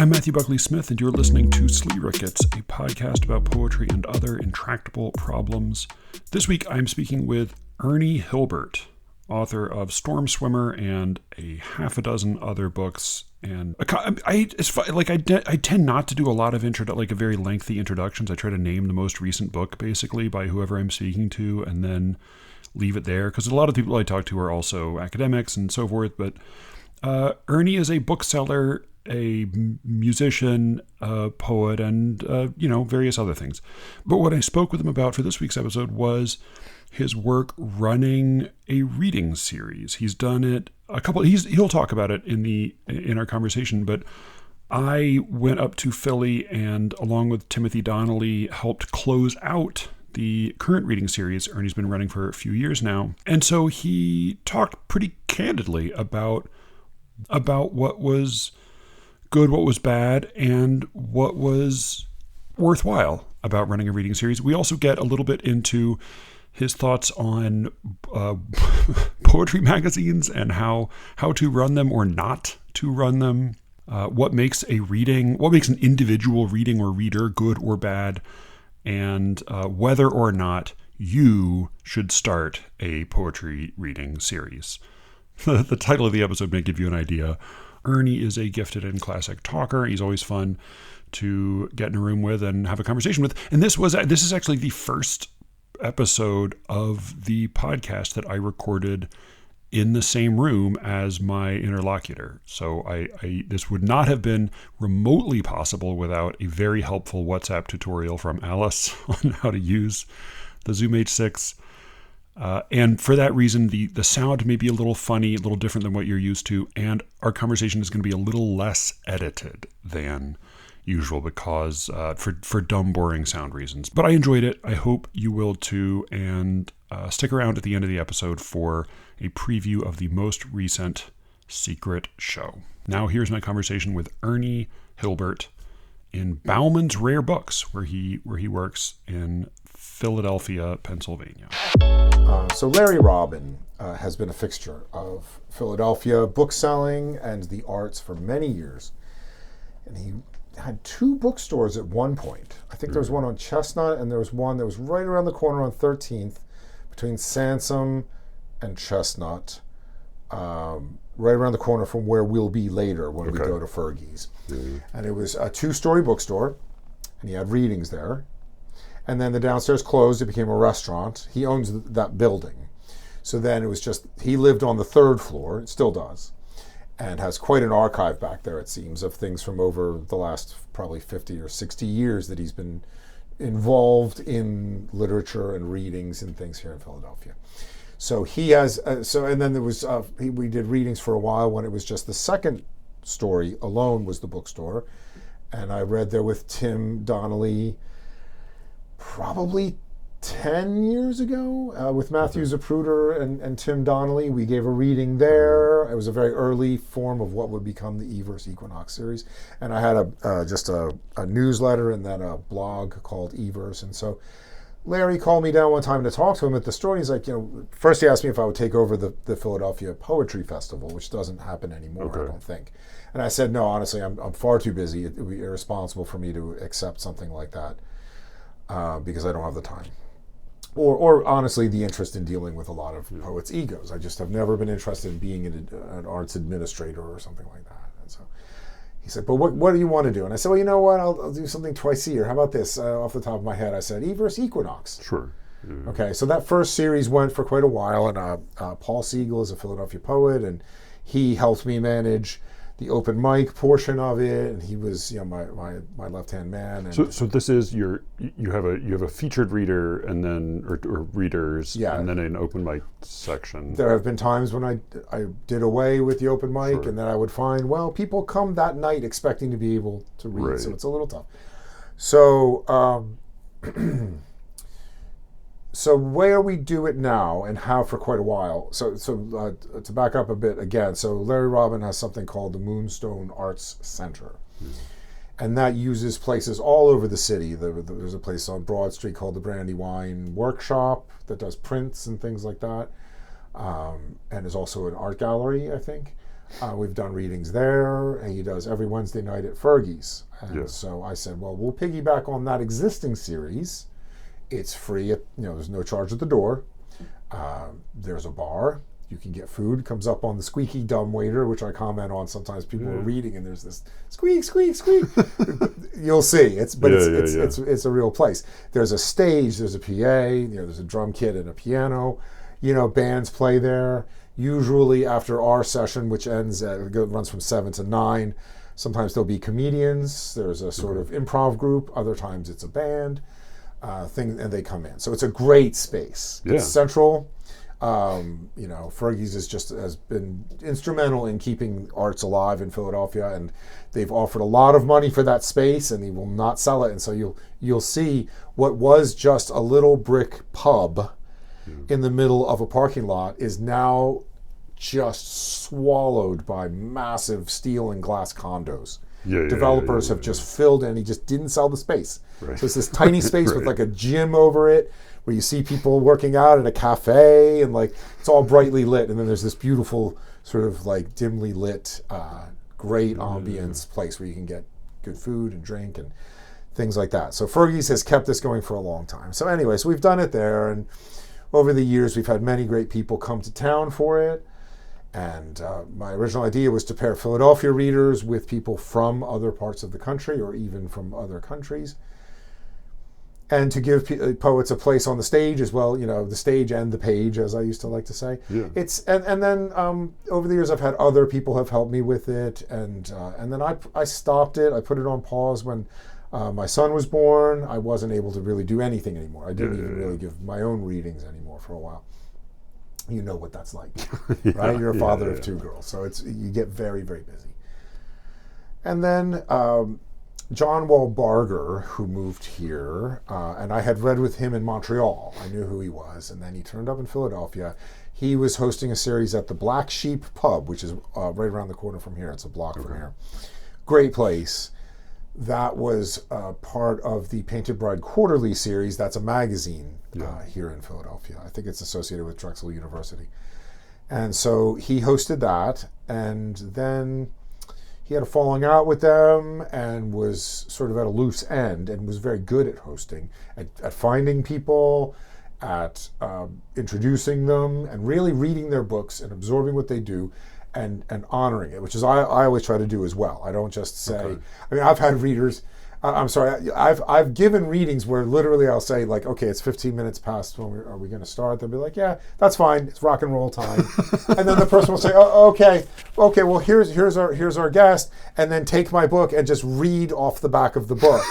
I'm Matthew Buckley Smith, and you're listening to SLEERICKETS, a podcast about poetry and other intractable problems. This week, I'm speaking with Ernie Hilbert, author of Storm Swimmer and a half a dozen other books. And I tend not to do a lot of very lengthy introductions. I try to name the most recent book, basically, by whoever I'm speaking to, and then leave it there. Because a lot of people I talk to are also academics and so forth. But Ernie is a bookseller, a musician, a poet, and various other things. But what I spoke with him about for this week's episode was his work running a reading series. He's done it he'll talk about it in our conversation, but I went up to Philly and, along with Timothy Donnelly, helped close out the current reading series Ernie's been running for a few years now. And so he talked pretty candidly about what was good, what was bad, and what was worthwhile about running a reading series. We also get a little bit into his thoughts on poetry magazines and how to run them or not to run them. What makes an individual reading or reader good or bad, and whether or not you should start a poetry reading series. The title of the episode may give you an idea. Ernie is a gifted and classic talker. He's always fun to get in a room with and have a conversation with. And this is actually the first episode of the podcast that I recorded in the same room as my interlocutor. So this would not have been remotely possible without a very helpful WhatsApp tutorial from Alice on how to use the Zoom H6. And for that reason, the sound may be a little funny, a little different than what you're used to, and our conversation is going to be a little less edited than usual because for dumb, boring sound reasons. But I enjoyed it. I hope you will too, and stick around at the end of the episode for a preview of the most recent secret show. Now here's my conversation with Ernie Hilbert in Bauman's Rare Books, where he works in Philadelphia, Pennsylvania. So Larry Robin has been a fixture of Philadelphia bookselling and the arts for many years. And he had two bookstores at one point. I think there was one on Chestnut, and there was one that was right around the corner on 13th between Sansom and Chestnut, right around the corner from where we'll be later when we go to Fergie's. Mm-hmm. And it was a two-story bookstore, and he had readings there. And then the downstairs closed, it became a restaurant. He owns that building. So then it was just, he lived on the third floor, it still does, and has quite an archive back there, it seems, of things from over the last probably 50 or 60 years that he's been involved in literature and readings and things here in Philadelphia. So he has, and then there was, we did readings for a while when it was just the second story alone was the bookstore. And I read there with Tim Donnelly probably 10 years ago with Matthew Zapruder and Tim Donnelly. We gave a reading there. It was a very early form of what would become the Everse Equinox series. And I had just a newsletter and then a blog called Everse. And so Larry called me down one time to talk to him at the store. And he's like, first he asked me if I would take over the Philadelphia Poetry Festival, which doesn't happen anymore, I don't think. And I said, no, honestly, I'm far too busy. It would be irresponsible for me to accept something like that because I don't have the time. Or honestly, the interest in dealing with a lot of poets' egos. I just have never been interested in being an arts administrator or something like that. And so he said, but what do you want to do? And I said, well, you know what? I'll do something twice a year. How about this? Off the top of my head, I said, Everse Equinox. Sure. Yeah. Okay, so that first series went for quite a while, and Paul Siegel is a Philadelphia poet, and he helped me manage the open mic portion of it, and he was, my left-hand man. And so this is you have a featured reader and then or readers, and then an open mic section. There have been times when I did away with the open mic, and then I would find, people come that night expecting to be able to read, so it's a little tough. So so where we do it now and have for quite a while, so to back up a bit again, so Larry Robin has something called the Moonstone Arts Center. And that uses places all over the city. There's a place on Broad Street called the Brandywine Workshop that does prints and things like that. and is also an art gallery, I think. We've done readings there, and he does every Wednesday night at Fergie's. And so I said, well, we'll piggyback on that existing series. It's free, there's no charge at the door. There's a bar. You can get food. Comes up on the squeaky dumb waiter, which I comment on sometimes. People are reading and there's this squeak, squeak, squeak. You'll see. It's a real place. There's a stage. There's a PA. There's a drum kit and a piano. Bands play there. Usually after our session, which runs from 7 to 9. Sometimes there'll be comedians. There's a sort of improv group. Other times it's a band thing, and they come in. So it's a great space. Yeah. It's central. Fergie's has been instrumental in keeping arts alive in Philadelphia, and they've offered a lot of money for that space, and they will not sell it. And so you'll see what was just a little brick pub in the middle of a parking lot is now just swallowed by massive steel and glass condos. Developers have just filled, and he just didn't sell the space. Right. So it's this tiny space with like a gym over it, where you see people working out at a cafe, and like it's all brightly lit, and then there's this beautiful sort of like dimly lit, great ambience place where you can get good food and drink and things like that. So Fergie's has kept this going for a long time. So anyway, so we've done it there, and over the years we've had many great people come to town for it. And my original idea was to pair Philadelphia readers with people from other parts of the country or even from other countries, and to give poets a place on the stage as well, the stage and the page, as I used to like to say. Yeah. And then over the years I've had other people have helped me with it, and then I stopped it. I put it on pause when my son was born. I wasn't able to really do anything anymore. I didn't even really give my own readings anymore for a while. You know what that's like, right? You're a father of 2 girls, so you get very, very busy. And then John Walbarger, who moved here, and I had read with him in Montreal. I knew who he was, and then he turned up in Philadelphia. He was hosting a series at the Black Sheep Pub, which is right around the corner from here. It's a block from here. Great place. That was part of the Painted Bride Quarterly series. That's a magazine here in Philadelphia. I think it's associated with Drexel University. And so he hosted that, and then he had a falling out with them and was sort of at a loose end, and was very good at hosting, at finding people, at introducing them, and really reading their books and absorbing what they do. And honoring it, which is I always try to do as well. I don't just say. Okay. I mean, I've had readers. I've given readings where literally I'll say like, okay, it's 15 minutes past. Are we going to start? They'll be like, yeah, that's fine. It's rock and roll time. And then the person will say, oh, okay. Well, here's our guest, and then take my book and just read off the back of the book.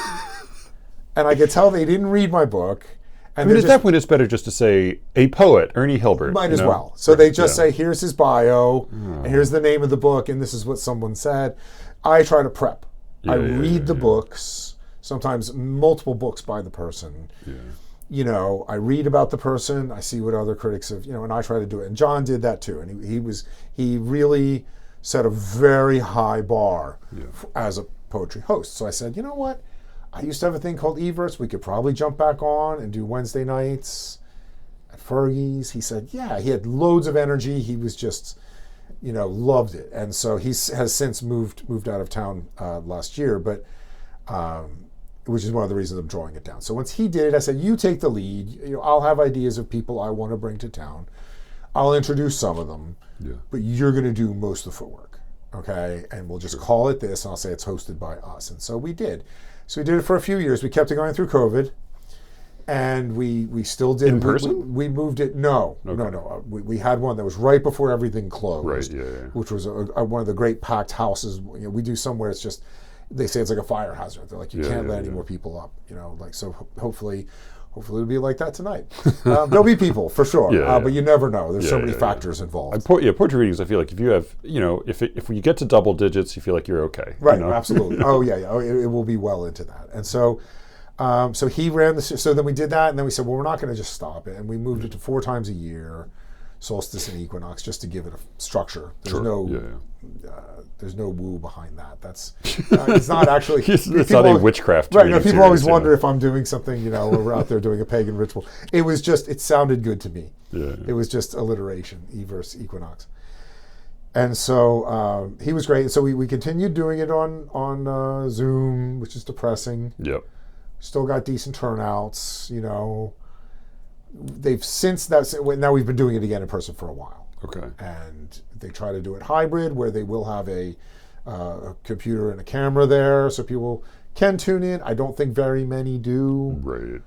And I could tell they didn't read my book. And at that point, it's better just to say, a poet, Ernie Hilbert. Might as well. So they just say, here's his bio, and here's the name of the book, and this is what someone said. I try to prep. I read the books, sometimes multiple books by the person. Yeah. I read about the person, I see what other critics have, and I try to do it. And John did that too, and he really set a very high bar as a poetry host. So I said, you know what? I used to have a thing called Everts. We could probably jump back on and do Wednesday nights at Fergie's. He said, yeah, he had loads of energy. He was just, loved it. And so he has since moved out of town last year, but which is one of the reasons I'm drawing it down. So once he did it, I said, you take the lead. I'll have ideas of people I want to bring to town. I'll introduce some of them, but you're going to do most of the footwork, okay? And we'll just call it this, and I'll say it's hosted by us. And so we did. So we did it for a few years. We kept it going through COVID, and we still did. In person? We moved it. No. We had one that was right before everything closed, which was one of the great packed houses. We do somewhere it's just, they say it's like a fire hazard. They're like, you can't let any more people up. So hopefully it'll be like that tonight. There'll be people for sure, but you never know. There's so many factors involved. Poetry readings, I feel like if you have, if you get to double digits, you feel like you're okay. Right, absolutely. It will be well into that. And so he ran so then we did that, and then we said, well, we're not going to just stop it. And we moved it to 4 times a year. solstice and equinox, just to give it a structure. There's there's no woo behind that. That's it's not actually. It's not a witchcraft. Right. No, people always wonder if I'm doing something, where we're out there doing a pagan ritual. It was just, it sounded good to me. Yeah. It was just alliteration, e versus equinox. And so he was great. So we continued doing it on Zoom, which is depressing. Yep. Still got decent turnouts. They've since that, now we've been doing it again in person for a while. Okay. And they try to do it hybrid, where they will have a computer and a camera there, so people can tune in. I don't think very many do. Right.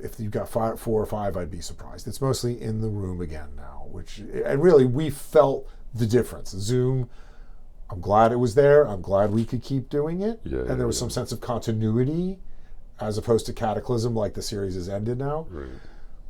If you've got 4 or 5, I'd be surprised. It's mostly in the room again now, and really we felt the difference. Zoom, I'm glad it was there. I'm glad we could keep doing it. And there was some sense of continuity as opposed to cataclysm, like the series has ended now. Right.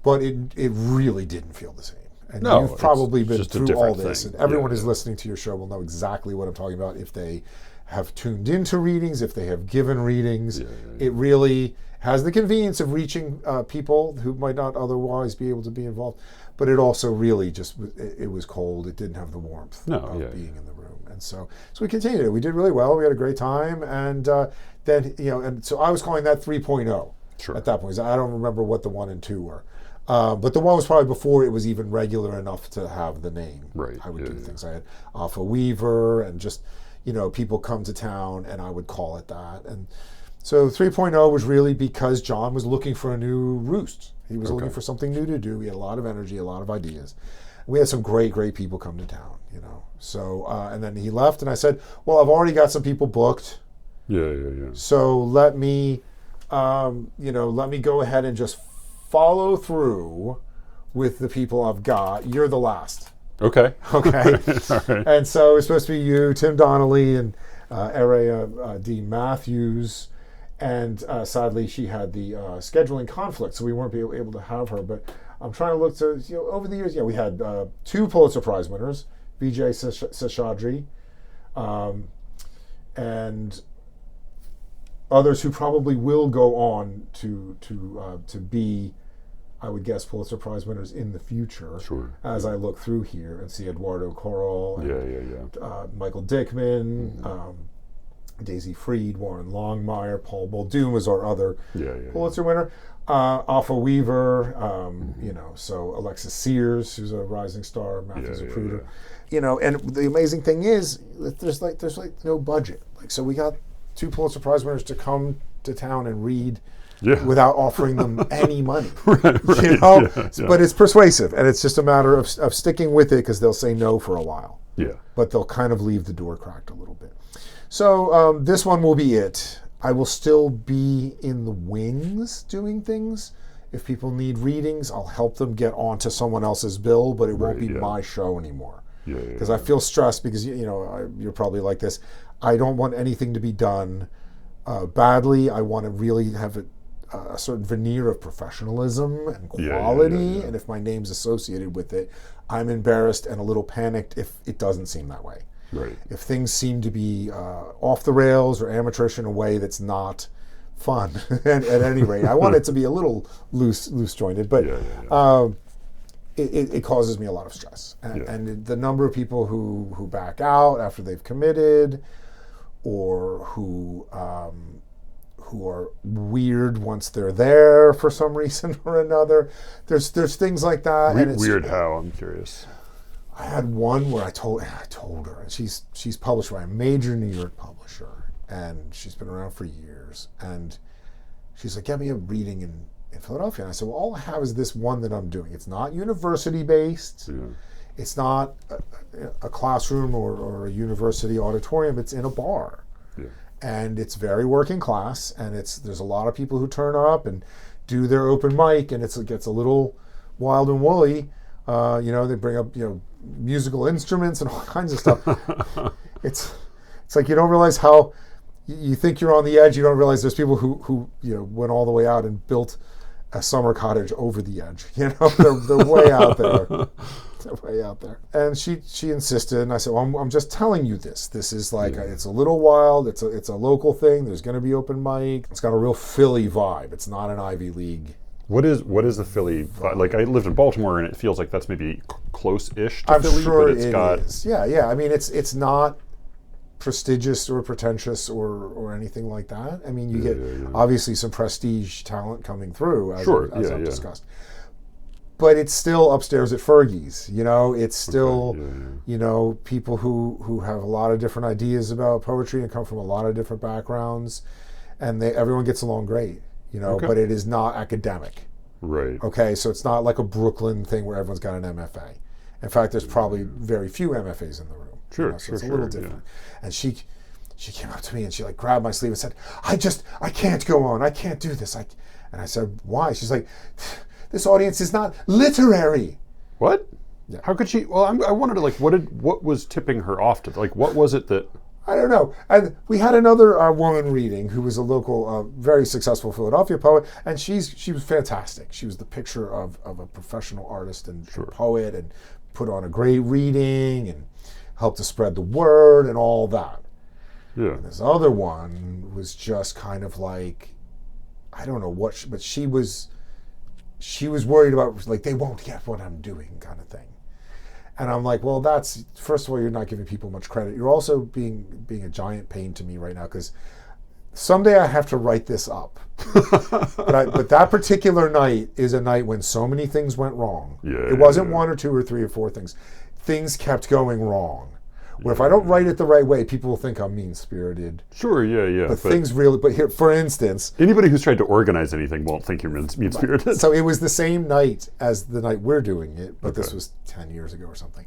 But it really didn't feel the same. And no, you've probably been through all this. Thing. And everyone who's listening to your show will know exactly what I'm talking about. If they have tuned into readings, if they have given readings, it really has the convenience of reaching people who might not otherwise be able to be involved. But it also really just, it was cold. It didn't have the warmth of being in the room. And so we continued it. We did really well. We had a great time. And then, and so I was calling that 3.0 at that point. I don't remember what the 1 and 2 were. But the 1 was probably before it was even regular enough to have the name. Right. I would do things. I had Alpha Weaver and just, people come to town and I would call it that. And so 3.0 was really because John was looking for a new roost. He was looking for something new to do. He had a lot of energy, a lot of ideas. We had some great people come to town, So, and then he left and I said, well, I've already got some people booked. Yeah. So let me, let me go ahead and just follow through with the people I've got. You're the last. Okay. All right. And so it's supposed to be you, Tim Donnelly, and Area D. Matthews. And sadly, she had the scheduling conflict, so we weren't able to have her. But I'm trying to look to, over the years, we had 2 Pulitzer Prize winners, Vijay Seshadri, and others who probably will go on to be, I would guess, Pulitzer Prize winners in the future. Sure. As I look through here and see Eduardo Corral, and, Michael Dickman, Daisy Freed, Warren Longmire, Paul Muldoon was our other Pulitzer winner. Alpha Weaver, so Alexis Sears, who's a rising star, Matthew Zapruder. And the amazing thing is that there's no budget. So we got 2 Pulitzer Prize winners to come to town and read without offering them any money. But it's persuasive, and it's just a matter of sticking with it, because they'll say no for a while. But they'll kind of leave the door cracked a little bit. So this one will be it. I will still be in the wings doing things. If people need readings, I'll help them get onto someone else's bill, but it won't be my show anymore. Because I feel stressed, because you're probably like this. I don't want anything to be done badly. I want to really have a certain veneer of professionalism and quality. And if my name's associated with it, I'm embarrassed and a little panicked if it doesn't seem that way. Right. If things seem to be off the rails or amateurish in a way that's not fun, at any rate, I want it to be a little loose jointed, but it causes me a lot of stress. And the number of people who back out after they've committed, or who are weird once they're there for some reason or another. There's things like that. Weird how? I'm curious. I had one where I told her, and she's published by a major New York publisher, and she's been around for years, and she's like, get me a reading in Philadelphia. And I said, well, all I have is this one that I'm doing. It's not university based. It's not a classroom or a university auditorium. It's in a bar. And it's very working class, and there's a lot of people who turn up and do their open mic, and it gets a little wild and woolly. They bring up musical instruments and all kinds of stuff. It's like you don't realize how you think you're on the edge. You don't realize there's people who went all the way out and built a summer cottage over the edge. They're way out there. They're way out there. And she insisted, and I said, well, I'm just telling you this. This is like it's a little wild. It's a local thing. There's going to be open mic. It's got a real Philly vibe. It's not an Ivy League What is the Philly vibe? Like, I lived in Baltimore, and it feels like that's maybe close-ish to I'm Philly, sure but it's got... is. Yeah. I mean, it's not prestigious or pretentious or anything like that. I mean, you get obviously some prestige talent coming through, as I've discussed. But it's still upstairs at Fergie's, you know. It's still, you know, people who have a lot of different ideas about poetry and come from a lot of different backgrounds, and everyone gets along great, you know. But it is not academic, right? Okay, so it's not like a Brooklyn thing where everyone's got an MFA. In fact, there's probably very few MFAs in the room. Sure, you know, so it's a little different. And she came up to me and she like grabbed my sleeve and said, I can't go on. I can't do this. And I said, why? She's like, this audience is not literary. What? Yeah. How could she? Well, I wanted to, like, what was tipping her off to, like, what was it that? I don't know. And we had another woman reading who was a local, very successful Philadelphia poet, and she was fantastic. She was the picture of a professional artist and poet, and put on a great reading and helped to spread the word and all that. Yeah. And this other one was just kind of like, I don't know what, but she was worried about, like, they won't get what I'm doing kind of thing. And I'm like, well, that's, first of all, you're not giving people much credit. You're also being a giant pain to me right now, because someday I have to write this up. but that particular night is a night when so many things went wrong. It wasn't one or two or three or four things. Things kept going wrong. Where if I don't write it the right way, people will think I'm mean-spirited. Sure, yeah. But things really, but here, for instance... Anybody who's tried to organize anything won't think you're mean-spirited. So it was the same night as the night we're doing it, but this was 10 years ago or something.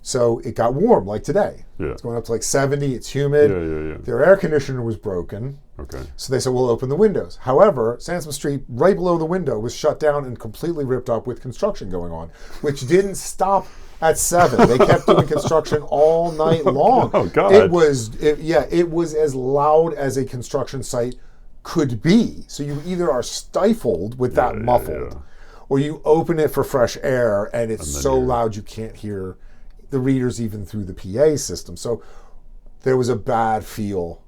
So it got warm, like today. Yeah. It's going up to like 70, it's humid. Yeah. Their air conditioner was broken. Okay. So they said, we'll open the windows. However, Sansom Street, right below the window, was shut down and completely ripped up with construction going on, which didn't stop at 7. They kept doing construction all night long. Oh, God. It was as loud as a construction site could be. So you either are stifled with that muffled, or you open it for fresh air, and it's so loud you can't hear the readers even through the PA system. So there was a bad feel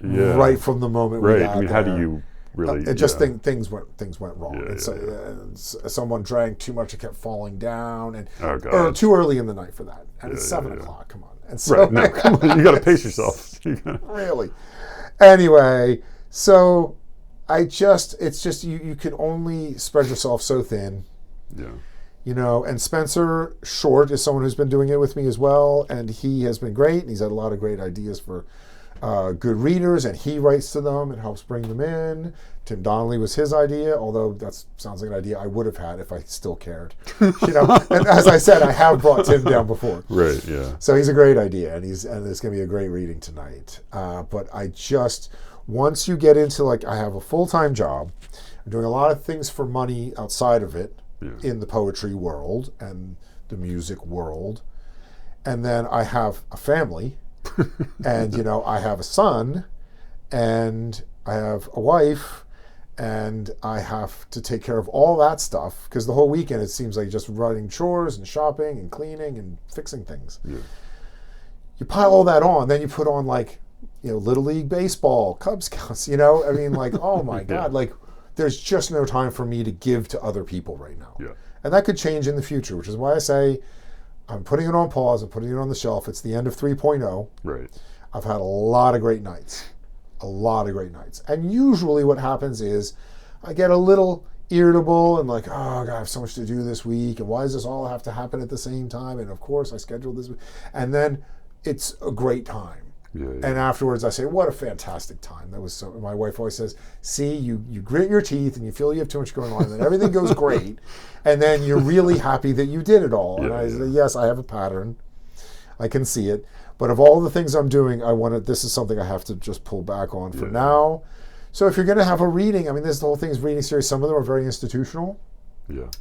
right from the moment we got there. How do you really... things went wrong. Someone drank too much, it kept falling down, or too early in the night for that. And it's 7 o'clock, come on. And so, come on, you got to pace yourself. Really. Anyway, so it's just you can only spread yourself so thin. Yeah. You know, and Spencer Short is someone who's been doing it with me as well, and he has been great, and he's had a lot of great ideas for good readers, and he writes to them and helps bring them in. Tim Donnelly was his idea, although that sounds like an idea I would have had if I still cared. You know, and as I said, I have brought Tim down before. Right, yeah. So he's a great idea, and it's going to be a great reading tonight. But once you get into, like, I have a full-time job, I'm doing a lot of things for money outside of it, in the poetry world and the music world. And then I have a family, and, you know, I have a son, and I have a wife, and I have to take care of all that stuff, because the whole weekend it seems like just running chores and shopping and cleaning and fixing things. Yeah. You pile all that on, then you put on, like, you know, Little League Baseball, Cub Scouts, you know? I mean, like, oh my God, like, there's just no time for me to give to other people right now. Yeah. And that could change in the future, which is why I say I'm putting it on pause, I'm putting it on the shelf. It's the end of 3.0. Right. I've had a lot of great nights. And usually what happens is I get a little irritable and like, oh God, I have so much to do this week, and why does this all have to happen at the same time? And of course I scheduled this. And then it's a great time. And afterwards I say, what a fantastic time. That was so. My wife always says, see, you grit your teeth and you feel you have too much going on, and then everything goes great, and then you're really happy that you did it all. And I say, yes, I have a pattern. I can see it. But of all the things I'm doing, this is something I have to just pull back on for now. So if you're going to have a reading, I mean, this whole thing is reading series. Some of them are very institutional.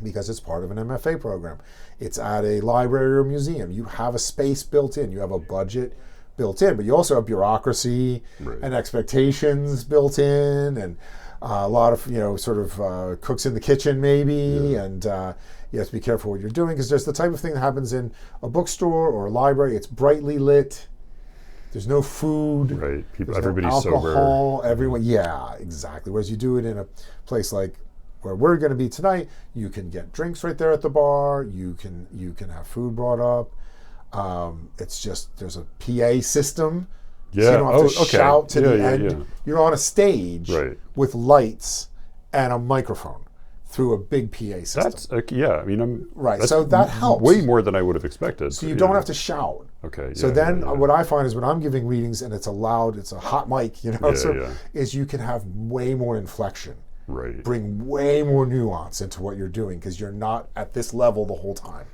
Because it's part of an MFA program. It's at a library or museum. You have a space built in. You have a budget built in, but you also have bureaucracy and expectations built in, and a lot of, you know, sort of cooks in the kitchen maybe, and you have to be careful what you're doing, because there's the type of thing that happens in a bookstore or a library. It's brightly lit. There's no food. Right. There's everybody's no alcohol. sober. Everyone. Yeah, exactly. Whereas you do it in a place like Where we're going to be tonight, you can get drinks right there at the bar. You can have food brought up. It's just there's a PA system. Yeah. So you don't have to shout to the end. Yeah. You're on a stage Right. with lights and a microphone through a big PA system. That's I mean, right. That's so that helps way more than I would have expected. So you don't have to shout. Okay. So then what I find is when I'm giving readings and it's a hot mic, is you can have way more inflection. Right. Bring way more nuance into what you're doing because you're not at this level the whole time.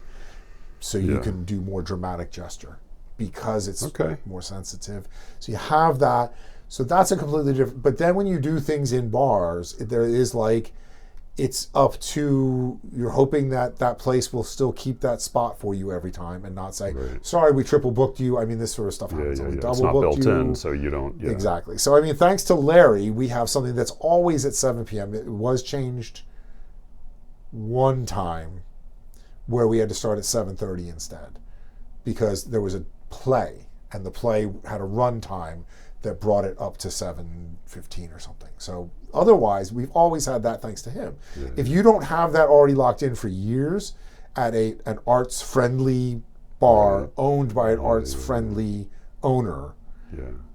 So you can do more dramatic gesture because it's more sensitive. So you have that. So that's a completely different. But then when you do things in bars, there is like, it's up to, you're hoping that that place will still keep that spot for you every time and not say, sorry, we triple booked you. I mean, this sort of stuff happens. We double it's not booked built you. in, so you don't. Yeah. Exactly. So, I mean, thanks to Larry, we have something that's always at 7 p.m. It was changed one time where we had to start at 7:30 instead because there was a play and the play had a run time that brought it up to 7:15 or something. So otherwise, we've always had that thanks to him. Yeah. If you don't have that already locked in for years at an arts-friendly bar owned by an arts-friendly owner,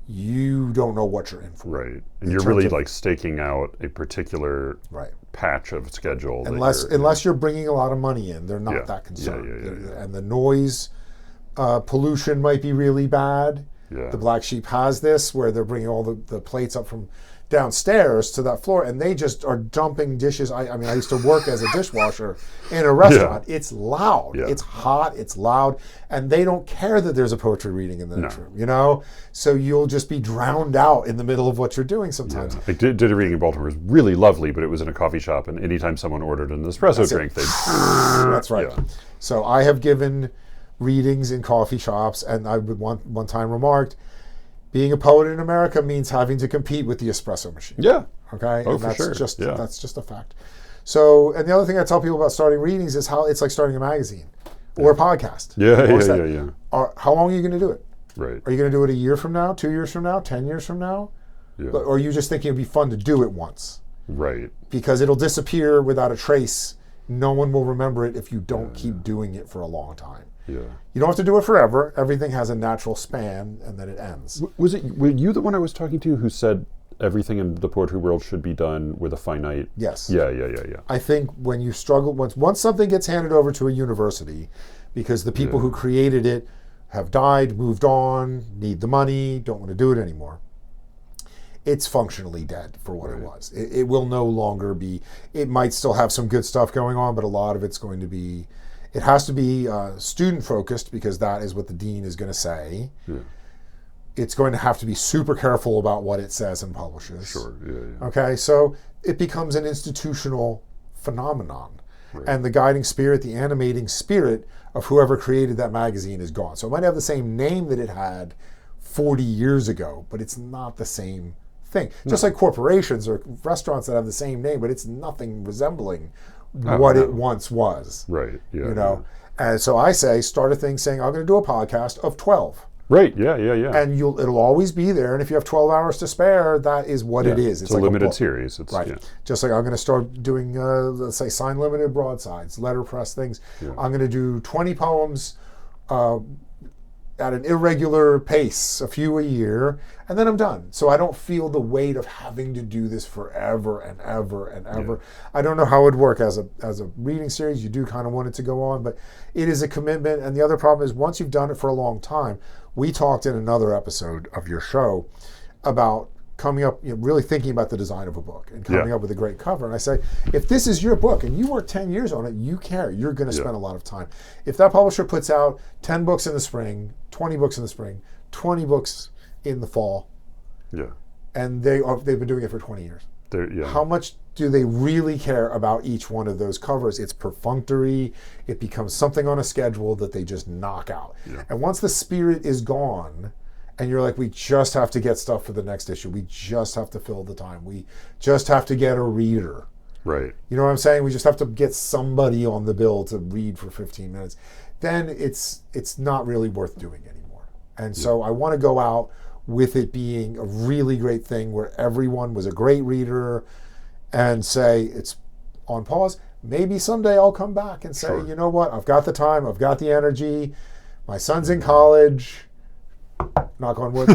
you don't know what you're in for. Right. And you're really like staking out a particular patch of schedule. Unless you're bringing a lot of money in, they're not that concerned. And the noise pollution might be really bad. Yeah. The Black Sheep has this where they're bringing all the plates up from downstairs to that floor and they just are dumping dishes. I mean, I used to work as a dishwasher in a restaurant. It's loud. It's hot. It's loud. And they don't care that there's a poetry reading in the next room, So you'll just be drowned out in the middle of what you're doing sometimes. I did a reading in Baltimore. It was really lovely, but it was in a coffee shop. And anytime someone ordered an espresso drink, they'd... That's right. Yeah. So I have given readings in coffee shops, and I would one time remarked, being a poet in America means having to compete with the espresso machine. Yeah. Okay. Oh, and that's for sure. That's just a fact. So, and the other thing I tell people about starting readings is how it's like starting a magazine or a podcast. Yeah. How long are you going to do it? Right. Are you going to do it a year from now, 2 years from now, 10 years from now? Yeah. Or are you just thinking it'd be fun to do it once? Right. Because it'll disappear without a trace. No one will remember it if you don't keep doing it for a long time. Yeah. You don't have to do it forever. Everything has a natural span, and then it ends. Were you the one I was talking to who said everything in the poetry world should be done with a finite? Yes. Yeah. I think when you struggle, once something gets handed over to a university, because the people who created it have died, moved on, need the money, don't want to do it anymore, it's functionally dead for what it was. It will no longer be. It might still have some good stuff going on, but a lot of it's going to be. It has to be student focused because that is what the dean is going to say. Yeah. It's going to have to be super careful about what it says and publishes. Sure. Yeah. Okay, so it becomes an institutional phenomenon, and the guiding spirit, the animating spirit of whoever created that magazine is gone. So it might have the same name that it had 40 years ago, but it's not the same thing. No. Just like corporations or restaurants that have the same name, but it's nothing resembling what it once was. Right. Yeah. And so I say, start a thing saying, I'm going to do a podcast of 12. Right. Yeah. And it'll always be there. And if you have 12 hours to spare, that is what it is. It's a like limited series. It's, Just like I'm going to start doing, let's say, sign limited broadsides, letterpress things. Yeah. I'm going to do 20 poems at an irregular pace, a few a year, and then I'm done. So I don't feel the weight of having to do this forever and ever and ever. I don't know how it would work as a reading series. You do kind of want it to go on, but it is a commitment. And the other problem is once you've done it for a long time, we talked in another episode of your show about coming up, really thinking about the design of a book and coming up with a great cover. And I say, if this is your book and you work 10 years on it, you care. You're going to spend a lot of time. If that publisher puts out 10 books in the spring, 20 books in the spring, 20 books in the fall, and they've been doing it for 20 years. How much do they really care about each one of those covers? It's perfunctory. It becomes something on a schedule that they just knock out. And once the spirit is gone, and you're like, we just have to get stuff for the next issue. We just have to fill the time. We just have to get a reader. Right. You know what I'm saying? We just have to get somebody on the bill to read for 15 minutes. Then it's not really worth doing anymore. And so I want to go out with it being a really great thing where everyone was a great reader and say it's on pause. Maybe someday I'll come back and say, you know what, I've got the time, I've got the energy, my son's in college, knock on wood.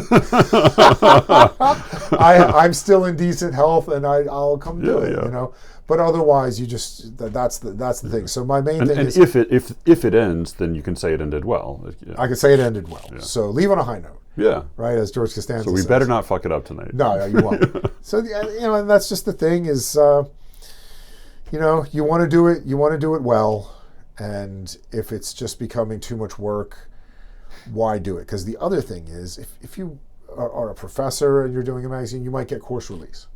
I'm still in decent health, and I'll come do it, you know. But otherwise, you just that's the thing. So my main thing is, if it ends, then you can say it ended well. I can say it ended well. Yeah. So leave on a high note. Yeah. Right, as George Costanza says. So we better not fuck it up tonight. No, you won't. So you know, and that's just the thing is, you know, you want to do it well, and if it's just becoming too much work, why do it? Because the other thing is, if you are a professor and you're doing a magazine, you might get course release.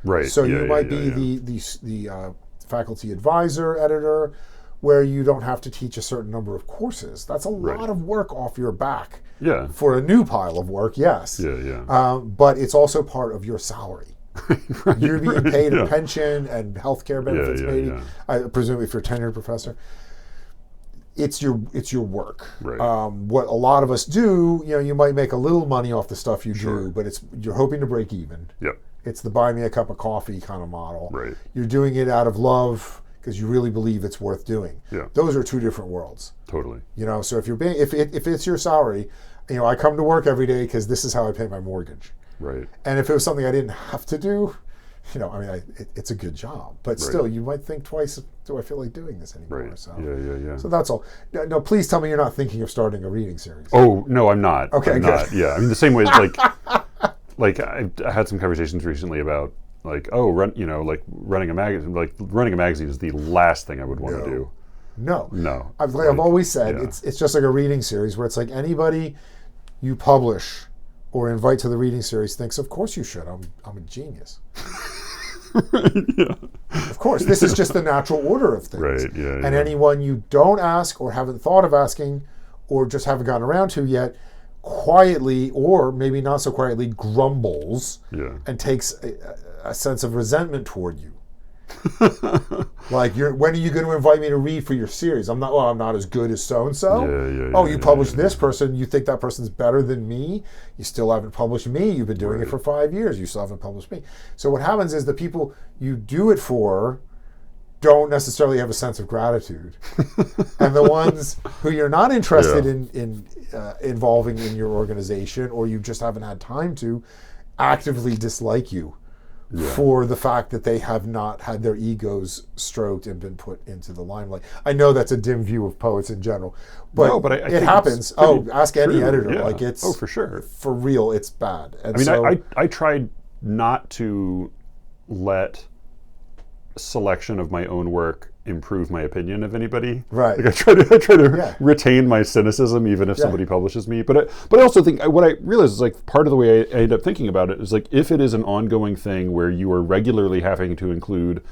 Right. So you might be the faculty advisor, editor, where you don't have to teach a certain number of courses. That's a lot of work off your back. Yeah. For a new pile of work, yes. Yeah. But it's also part of your salary. You're being paid a pension and healthcare benefits, maybe. I presume if you're a tenured professor. It's your work. Right. What a lot of us do, you know, you might make a little money off the stuff you do, but you're hoping to break even. Yep. It's the buy me a cup of coffee kind of model. Right. You're doing it out of love because you really believe it's worth doing. Yeah. Those are two different worlds. Totally. You know, so if it's your salary, you know, I come to work every day because this is how I pay my mortgage. Right. And if it was something I didn't have to do, you know, I mean, it's a good job, but still, you might think twice. Do I feel like doing this anymore? Right. So, Yeah. So that's all. No, please tell me you're not thinking of starting a reading series. Oh no, I'm not. Okay, I'm good. not. Yeah, I mean the same way. Like I had some conversations recently about like running a magazine. Like running a magazine is the last thing I would want to do. No. I've always said it's just like a reading series where it's like anybody you publish or invite to the reading series thinks, of course you should. I'm a genius. Of course, this is just the natural order of things. Right. Yeah. And anyone you don't ask or haven't thought of asking or just haven't gotten around to yet, quietly or maybe not so quietly grumbles and takes a sense of resentment toward you. Like, when are you going to invite me to read for your series? I'm not as good as so-and-so. You published this person. You think that person's better than me? You still haven't published me. You've been doing it for 5 years. You still haven't published me. So what happens is the people you do it for don't necessarily have a sense of gratitude. And the ones who you're not interested in involving in your organization, or you just haven't had time to, actively dislike you. For the fact that they have not had their egos stroked and been put into the limelight. I know that's a dim view of poets in general, but, I it happens. Ask any editor. Yeah. Like it's for sure. For real, it's bad. And I mean, I tried not to let selection of my own work improve my opinion of anybody. Right. Like I try to retain my cynicism even if somebody publishes me. But I also think what I realize is like part of the way I end up thinking about it is like if it is an ongoing thing where you are regularly having to include,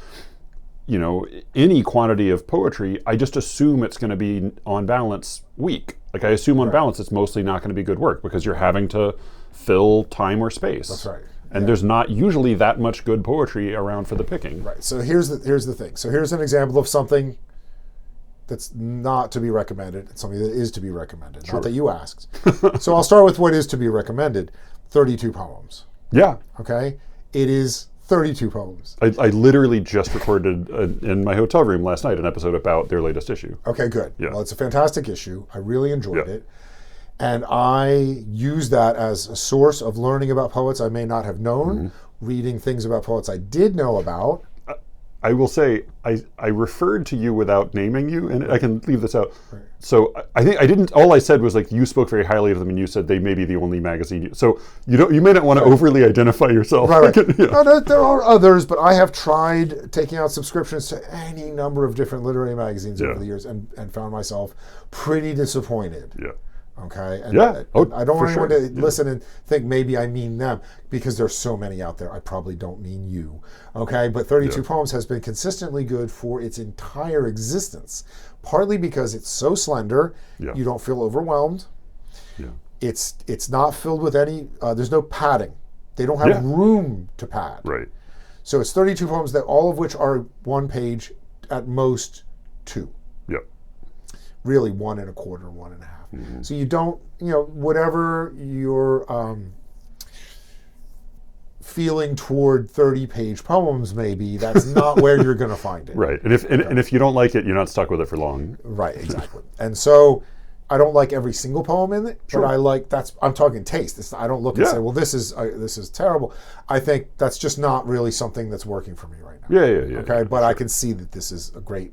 you know, any quantity of poetry, I just assume it's going to be on balance weak. Like I assume on balance it's mostly not going to be good work because you're having to fill time or space. That's right. And there's not usually that much good poetry around for the picking. Right. So here's the thing. So here's an example of something that's not to be recommended. It's something that is to be recommended. Not that you asked. So I'll start with what is to be recommended. 32 poems. Yeah. Okay? It is 32 poems. I literally just recorded in my hotel room last night an episode about their latest issue. Okay, good. Yeah. Well, it's a fantastic issue. I really enjoyed it. And I use that as a source of learning about poets I may not have known, reading things about poets I did know about. I will say, I referred to you without naming you, and I can leave this out. Right. So I think I didn't, all I said was like, you spoke very highly of them and you said they may be the only magazine. So you may not want to overly identify yourself. Right. No, there are others, but I have tried taking out subscriptions to any number of different literary magazines over the years and found myself pretty disappointed. Yeah. Okay. And I don't want anyone to listen and think maybe I mean them because there's so many out there. I probably don't mean you. Okay. But 32 Poems has been consistently good for its entire existence, partly because it's so slender. You don't feel overwhelmed. Yeah. It's not filled with any, there's no padding. They don't have room to pad. Right. So it's 32 poems that all of which are one page, at most two. Yep. Really 1 1/4, 1 1/2. So you don't, whatever your feeling toward 30-page poems, maybe that's not where you're going to find it. Right. And if you don't like it, you're not stuck with it for long. Right, exactly. And so I don't like every single poem in it, Sure. but I like I'm talking taste. I don't look and say, well, this is terrible. I think that's just not really something that's working for me right now. Yeah. Okay, but I can see that this is a great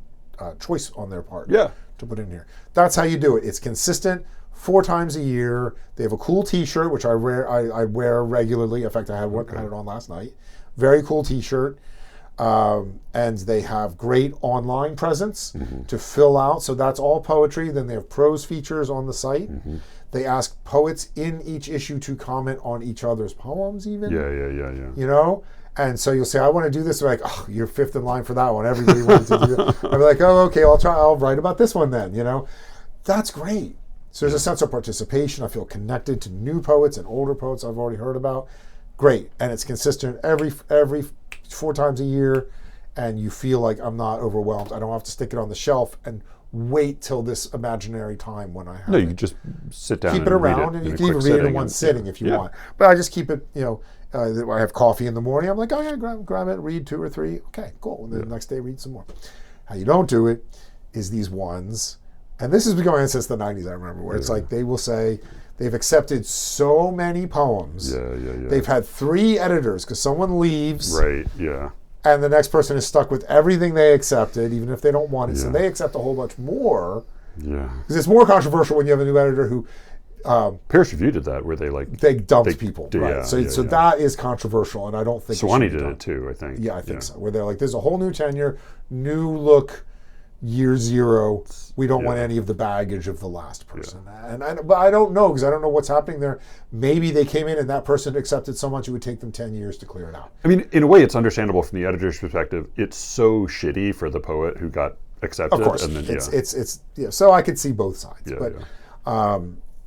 choice on their part. Yeah. To put in here. That's how you do it. It's consistent. 4 times a year. They have a cool T-shirt, which I wear regularly. In fact, I had it on last night. Very cool T-shirt. And they have great online presence to fill out. So that's all poetry. Then they have prose features on the site. They ask poets in each issue to comment on each other's poems even. Yeah. You know? And so you'll say, I want to do this. They're like, oh, you're fifth in line for that one. Everybody wants to do that. I'll be like, oh, okay, I'll write about this one then, you know? That's great. So there's a sense of participation. I feel connected to new poets and older poets I've already heard about. Great. And it's consistent every 4 times a year. And you feel like I'm not overwhelmed. I don't have to stick it on the shelf and wait till this imaginary time when I have No, it. you can just sit down Keep and it around, read it and you in can a even quick read it in setting one and- sitting if you yeah. want. But I just keep it, I have coffee in the morning. I'm like, oh yeah, grab it, read 2 or 3. Okay, cool. And then the next day, read some more. How you don't do it is these ones, and this has been going on since the 90s, I remember, where it's like they will say they've accepted so many poems. Yeah. They've had 3 editors because someone leaves. Right, yeah. And the next person is stuck with everything they accepted, even if they don't want it. So Yeah. they accept a whole bunch more. Yeah. Because it's more controversial when you have a new editor who Peer Review did that, where they dumped people, right? yeah, so yeah. that is controversial, and I don't think Swanee it should be did done. it too, I think. Yeah, I think so. Where they're like, there's a whole new tenure, new look, year 0. We don't want any of the baggage of the last person. But I don't know, because I don't know what's happening there. Maybe they came in and that person accepted so much it would take them 10 years to clear it out. I mean, in a way, it's understandable from the editor's perspective. It's so shitty for the poet who got accepted. Of course, and then, it's so I could see both sides, Yeah, but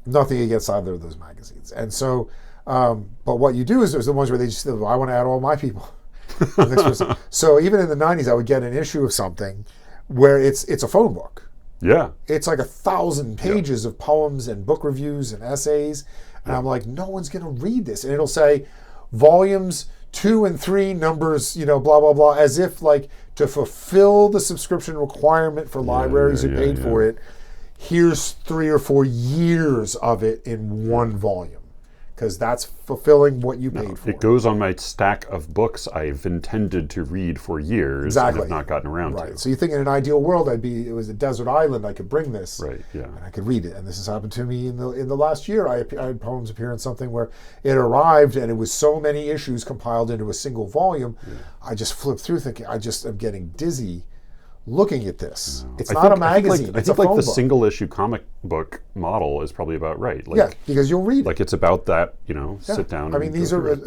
nothing against either of those magazines. And so, but what you do is there's the ones where they just say, well, I want to add all my people. The next person. So even in the 90s, I would get an issue of something where it's a phone book. Yeah. It's like 1,000 pages of poems and book reviews and essays, and I'm like, no one's going to read this, and it'll say volumes 2 and 3, numbers, blah blah blah, as if like to fulfill the subscription requirement for libraries who paid for it. Here's 3 or 4 years of it in one volume, because that's fulfilling what you paid for. It goes on my stack of books I've intended to read for years and have not gotten around to. So you think in an ideal world, it was a desert island, I could bring this, Right, yeah. and I could read it. And this has happened to me in the last year. I had poems appear in something where it arrived and it was so many issues compiled into a single volume. I just flipped through thinking, I just am getting dizzy looking at this. It's not a magazine. I It's a think phone the book. single issue comic book model is probably about right. Yeah, because you'll read it. Like it's about that, sit down. I mean, these are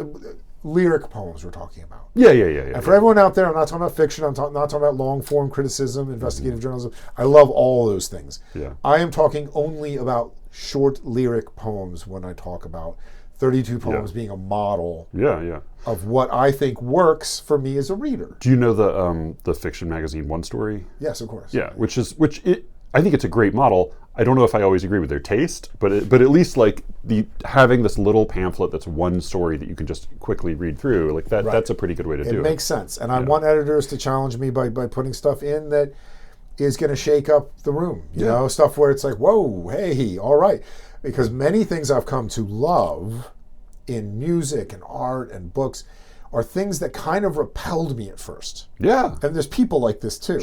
lyric poems we're talking about. Yeah. And for everyone out there, I'm not talking about fiction. I'm not talking about long form criticism, investigative journalism. I love all those things. Yeah. I am talking only about short lyric poems when I talk about 32 poems being a model Yeah. of what I think works for me as a reader. Do you know the fiction magazine One Story? Yes, of course. Yeah, I think it's a great model. I don't know if I always agree with their taste, but at least like having this little pamphlet that's one story that you can just quickly read through, like that. That's a pretty good way to do it. It makes sense, and I want editors to challenge me by putting stuff in that is going to shake up the room. You know, stuff where it's like, whoa, hey, all right. Because many things I've come to love in music and art and books are things that kind of repelled me at first. Yeah. And there's people like this too.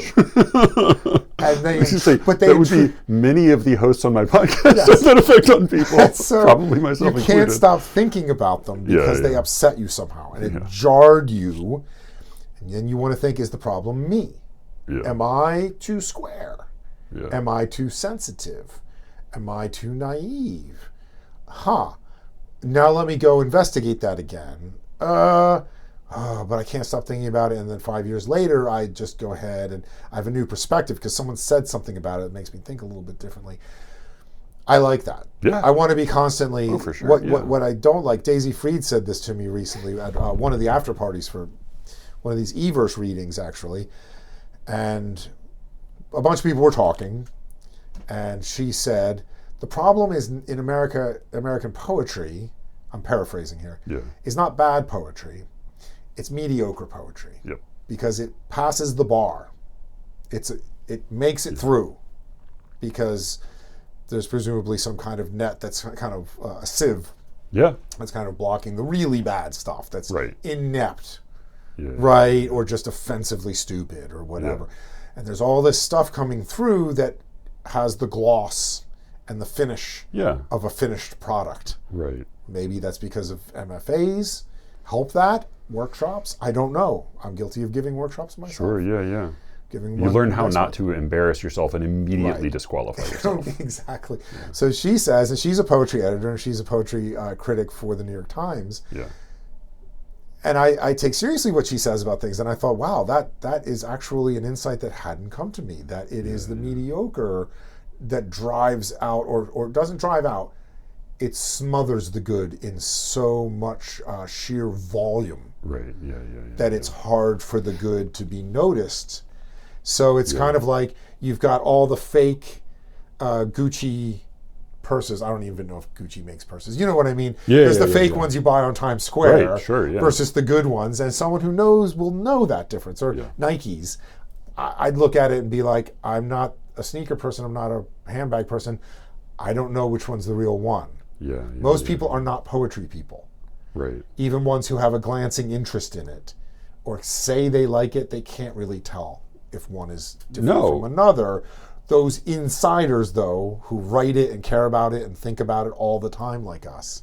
And they, that would be many of the hosts on my podcast have that effect on people. So probably myself you included. can't stop thinking about them because they upset you somehow. And it jarred you. And then you want to think, is the problem me? Yeah. Am I too square? Yeah. Am I too sensitive? Am I too naive? Now let me go investigate that again. But I can't stop thinking about it. And then 5 years later, I just go ahead and I have a new perspective because someone said something about it that makes me think a little bit differently. I like that. Yeah. I want to be constantly. Oh, for sure. What I don't like, Daisy Freed said this to me recently at one of the after parties for one of these e-verse readings, actually. And a bunch of people were talking. And she said, the problem is in American poetry, I'm paraphrasing here, is not bad poetry. it's mediocre poetry. Yep. Because it passes the bar. It makes it through, because there's presumably some kind of net that's kind of a sieve. Yeah. That's kind of blocking the really bad stuff. That's inept, right, or just offensively stupid or whatever. Yeah. And there's all this stuff coming through that has the gloss and the finish of a finished product. Right. Maybe that's because of MFAs help that, workshops. I don't know. I'm guilty of giving workshops myself. Sure, yeah. You learn how not to embarrass yourself and immediately disqualify yourself. Exactly. Yeah. So she says, and she's a poetry editor, and she's a poetry critic for the New York Times. Yeah. And I take seriously what she says about things, and I thought, wow, that is actually an insight that hadn't come to me, that it is the mediocre that drives out, or doesn't drive out, it smothers the good in so much sheer volume. Right, that it's hard for the good to be noticed. So it's kind of like you've got all the fake Gucci purses. I don't even know if Gucci makes purses. You know what I mean? There's the fake ones you buy on Times Square versus the good ones. And someone who knows will know that difference. Or Nikes. I'd look at it and be like, I'm not a sneaker person. I'm not a handbag person. I don't know which one's the real one. Most people are not poetry people. Right. Even ones who have a glancing interest in it or say they like it, they can't really tell if one is different from another. Those insiders, though, who write it and care about it and think about it all the time like us,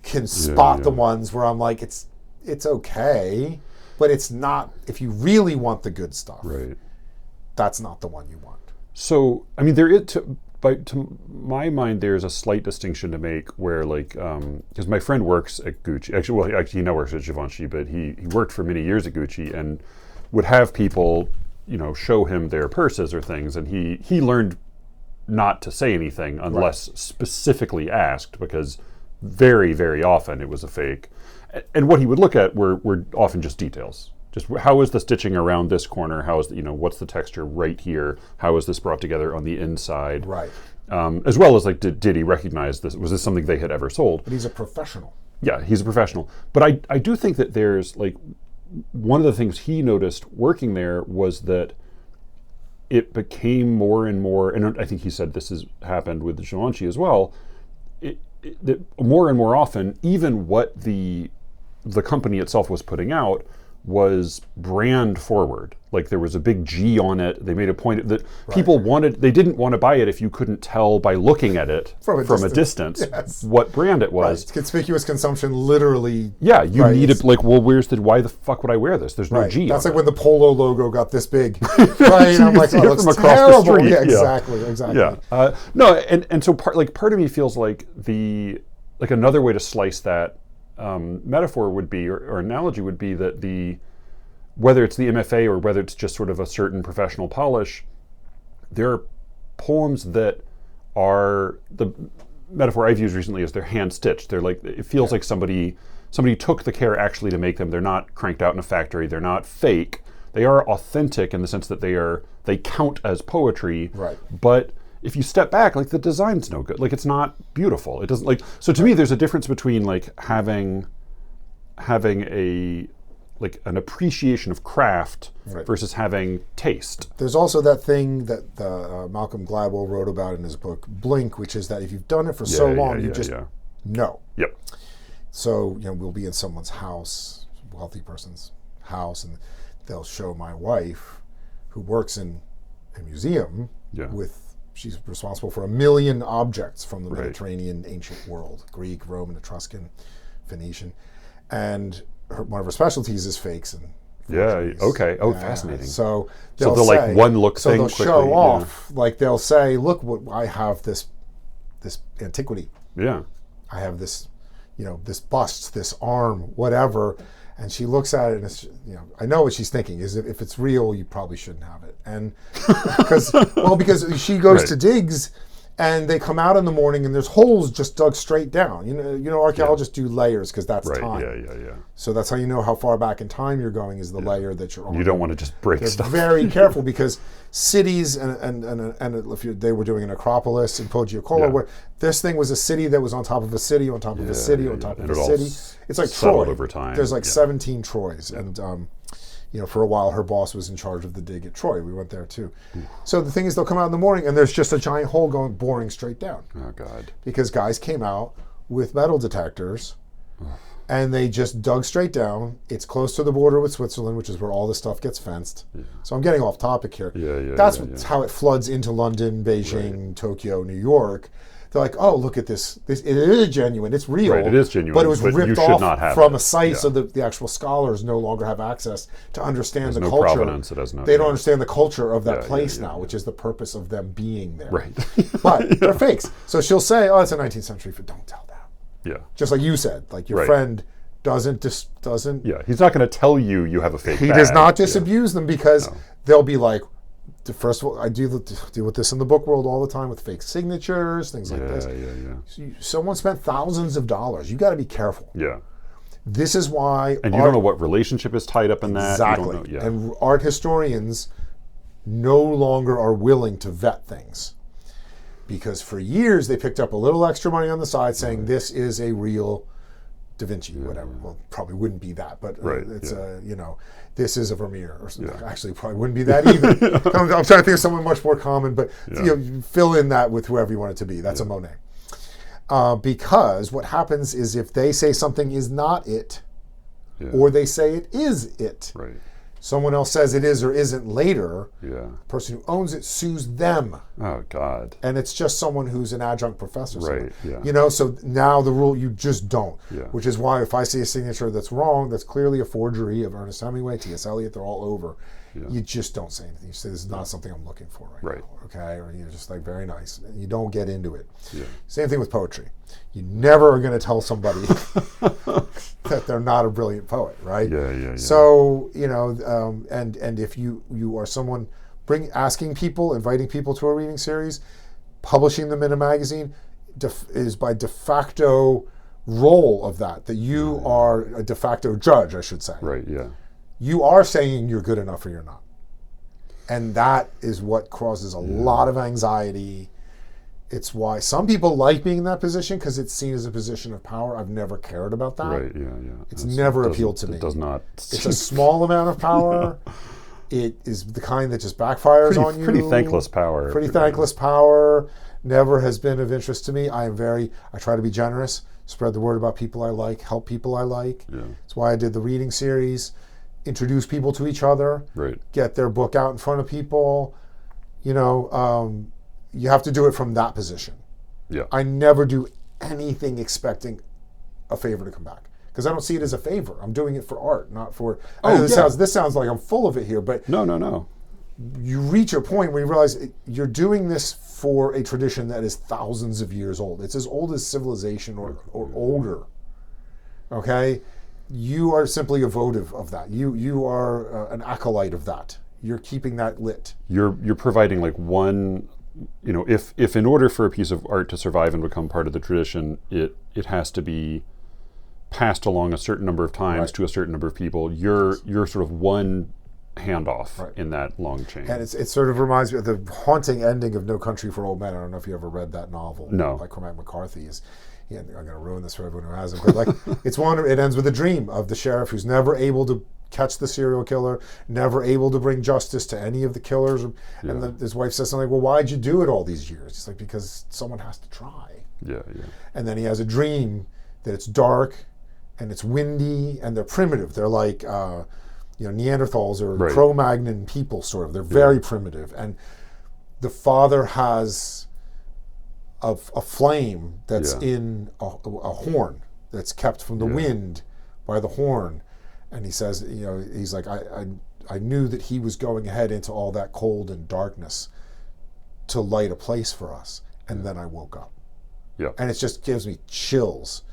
can spot the ones where I'm like, it's okay, but it's not, if you really want the good stuff, that's not the one you want. So, I mean, there is, to my mind, there's a slight distinction to make where, like, because my friend works at Gucci. Actually, he now works at Givenchy, but he worked for many years at Gucci and would have people, show him their purses or things, and he learned not to say anything unless specifically asked, because very, very often it was a fake. And what he would look at were often just details. Just how is the stitching around this corner? How is what's the texture right here? How is this brought together on the inside? Right. As well as, like, did he recognize this? Was this something they had ever sold? But he's a professional. Yeah, he's a professional. But I do think that there's, like, one of the things he noticed working there was that it became more and more, and I think he said this has happened with the Givenchy as well, that more and more often, even what the company itself was putting out was brand forward. Like, there was a big G on it. They made a point that people they didn't want to buy it if you couldn't tell by looking at it from a distance what brand it was. Right. Conspicuous consumption, literally. Yeah, you needed, like, well, why the fuck would I wear this? There's no G That's on like when the Polo logo got this big. Right? And I'm like, oh, it looks terrible. The street. Yeah, exactly. Yeah. No, and so part of me feels like another way to slice that metaphor would be, or analogy would be, that whether it's the MFA or whether it's just sort of a certain professional polish, there are poems that are, the metaphor I've used recently is they're hand stitched. They're like, it feels like somebody took the care actually to make them. They're not cranked out in a factory. They're not fake. They are authentic in the sense that they count as poetry. Right. But if you step back, like, the design's no good. Like, it's not beautiful. It doesn't, like, so to me, there's a difference between, like, having an appreciation of craft versus having taste. There's also that thing that Malcolm Gladwell wrote about in his book Blink, which is that if you've done it for so long, you just know. Yep. So, we'll be in someone's house, wealthy person's house, and they'll show my wife, who works in a museum she's responsible for 1 million objects from the Mediterranean ancient world, Greek, Roman, Etruscan, Phoenician. And one of her specialties is fakes and forgeries. Okay. Oh, fascinating. So they'll like one look thing they'll quickly. Show off, like they'll say, look, I have this antiquity. Yeah. I have this, this bust, this arm, whatever. And she looks at it and it's, I know what she's thinking is if it's real, you probably shouldn't have it. And because she goes to digs And they come out in the morning, and there's holes just dug straight down. Archaeologists do layers because that's time. Yeah. So that's how you know how far back in time you're going, is the layer that you're on. You don't want to just break They're stuff. very careful, because cities and if they were doing an Acropolis in Poggiocola, where this thing was a city that was on top of a city on top of a city on top of a city. It's like Troy. Over time. There's like 17 Troys, and for a while her boss was in charge of the dig at Troy. We went there too. So the thing is, they'll come out in the morning and there's just a giant hole boring straight down. Oh God! Because guys came out with metal detectors. And they just dug straight down. It's close to the border with Switzerland, which is where all this stuff gets fenced. Yeah. So I'm getting off topic here. That's how it floods into London, Beijing, Tokyo, New York. They're like, oh, look at this. It is genuine. It's real. Right, it is genuine. But it was ripped off from a site, yeah. so that the actual scholars no longer have access to understand the no culture. Provenance. It has no. They don't understand the culture of that place now, which is the purpose of them being there. Right. But they're fakes. So she'll say, oh, it's a 19th century, but don't tell that. Yeah. Just like you said, like your friend doesn't. Yeah, he's not going to tell you have a fake He bag. does not disabuse them, because they'll be like, first of all, I deal with this in the book world all the time with fake signatures, things like this. So someone spent thousands of dollars. You got to be careful. Yeah. This is why. And you don't know what relationship is tied up in that. Exactly. You don't know, And art historians no longer are willing to vet things, because for years they picked up a little extra money on the side saying this is a real Da Vinci, whatever. Well, probably wouldn't be that, but it's this is a Vermeer, or something. Actually, probably wouldn't be that either. I'm trying to think of someone much more common, but you fill in that with whoever you want it to be. That's a Monet. Because what happens is, if they say something is not it, or they say it is it, someone else says it is or isn't later, the person who owns it sues them. Oh, God. And it's just someone who's an adjunct professor. Right, So now the rule, you just don't. Yeah. Which is why if I see a signature that's wrong, that's clearly a forgery of Ernest Hemingway, T.S. Eliot, they're all over. You just don't say anything. You say, this is not something I'm looking for right now. Okay? Or you're just like, very nice. And you don't get into it. Same thing with poetry. You never are going to tell somebody that they're not a brilliant poet, right? So, and if you are someone inviting people to a reading series, publishing them in a magazine is by de facto role of that you are a de facto judge, I should say. Right, yeah. You are saying you're good enough or you're not. And that is what causes a lot of anxiety. It's why some people like being in that position, because it's seen as a position of power. I've never cared about that. Right, yeah. It's never appealed to me. It does not. It's a small amount of power. It is the kind that just backfires on you. Pretty thankless power. Pretty thankless power. Never has been of interest to me. I try to be generous, spread the word about people I like, help people I like. That's why I did the reading series. Introduce people to each other. Get their book out in front of people. You have to do it from that position. I never do anything expecting a favor to come back, because I don't see it as a favor. I'm doing it for art, not for. This sounds like I'm full of it here, but no. You reach a point where you realize you're doing this for a tradition that is thousands of years old. It's as old as civilization or older. Okay, you are simply a votive of that. You are an acolyte of that. You're keeping that lit. You're providing like one. If in order for a piece of art to survive and become part of the tradition, it has to be passed along a certain number of times to a certain number of people. You're sort of one handoff in that long chain. And it sort of reminds me of the haunting ending of No Country for Old Men. I don't know if you ever read that novel. No. By Cormac McCarthy. I'm going to ruin this for everyone who hasn't. But it ends with a dream of the sheriff who's never able to catch the serial killer, never able to bring justice to any of the killers. And his wife says something like, well, why'd you do it all these years? He's like, because someone has to try. And then he has a dream that it's dark and it's windy and they're primitive. They're like, Neanderthals or Cro-Magnon people, sort of. They're very primitive. And the father has a flame that's in a horn that's kept from the wind by the horn. And he says, he's like, I knew that he was going ahead into all that cold and darkness to light a place for us. And then I woke up. And it just gives me chills.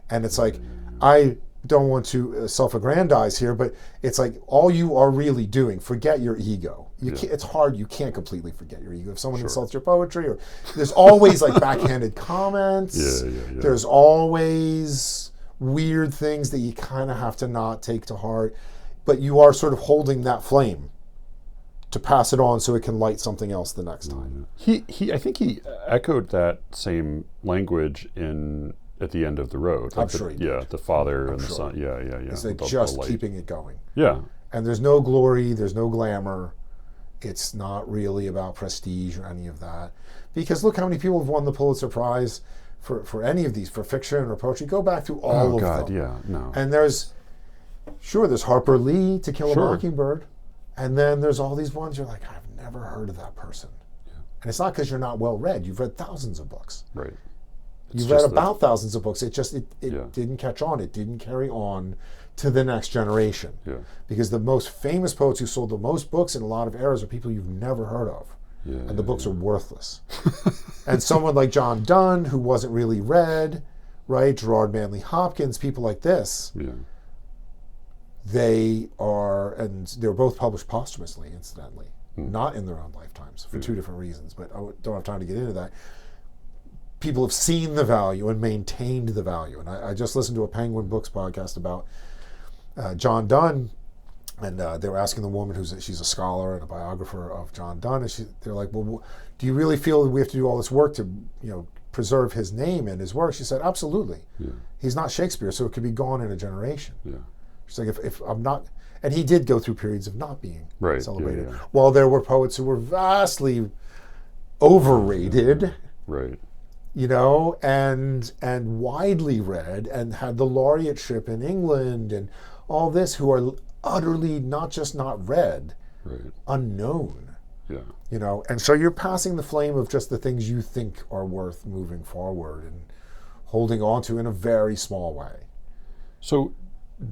And it's like, I don't want to self-aggrandize here, but it's like all you are really doing, forget your ego. It's hard. You can't completely forget your ego. If someone insults your poetry, or there's always like backhanded comments. There's always weird things that you kind of have to not take to heart. But you are sort of holding that flame to pass it on so it can light something else the next time. I think he echoed that same language at the end of the road. I'm sure he did. Yeah, the father and the son. Yeah. It's like just keeping it going. Yeah. And there's no glory, there's no glamour. It's not really about prestige or any of that. Because look how many people have won the Pulitzer Prize for any of these, for fiction or poetry. Go back through all of them. Yeah, no. And there's Harper Lee, To Kill a Mockingbird. And then there's all these ones you're like, I've never heard of that person. Yeah. And it's not because you're not well read. You've read thousands of books. Right. You've read about thousands of books. It didn't catch on. It didn't carry on to the next generation. Yeah. Because the most famous poets who sold the most books in a lot of eras are people you've never heard of. Yeah, and the books are worthless. And someone like John Donne, who wasn't really read, right? Gerard Manley Hopkins, people like this. Yeah. They were both published posthumously, incidentally, not in their own lifetimes for two different reasons, but I don't have time to get into that. People have seen the value and maintained the value. And I just listened to a Penguin Books podcast about John Donne, and they were asking the woman she's a scholar and a biographer of John Donne, and they're like, well, do you really feel that we have to do all this work to, preserve his name and his work? She said, absolutely. Yeah. He's not Shakespeare, so it could be gone in a generation. Yeah. She's like, if I'm not, and he did go through periods of not being celebrated. Yeah. While there were poets who were vastly overrated. Right. And widely read and had the laureateship in England and all this, who are utterly not just not read, unknown. Yeah. And so you're passing the flame of just the things you think are worth moving forward and holding on to in a very small way. So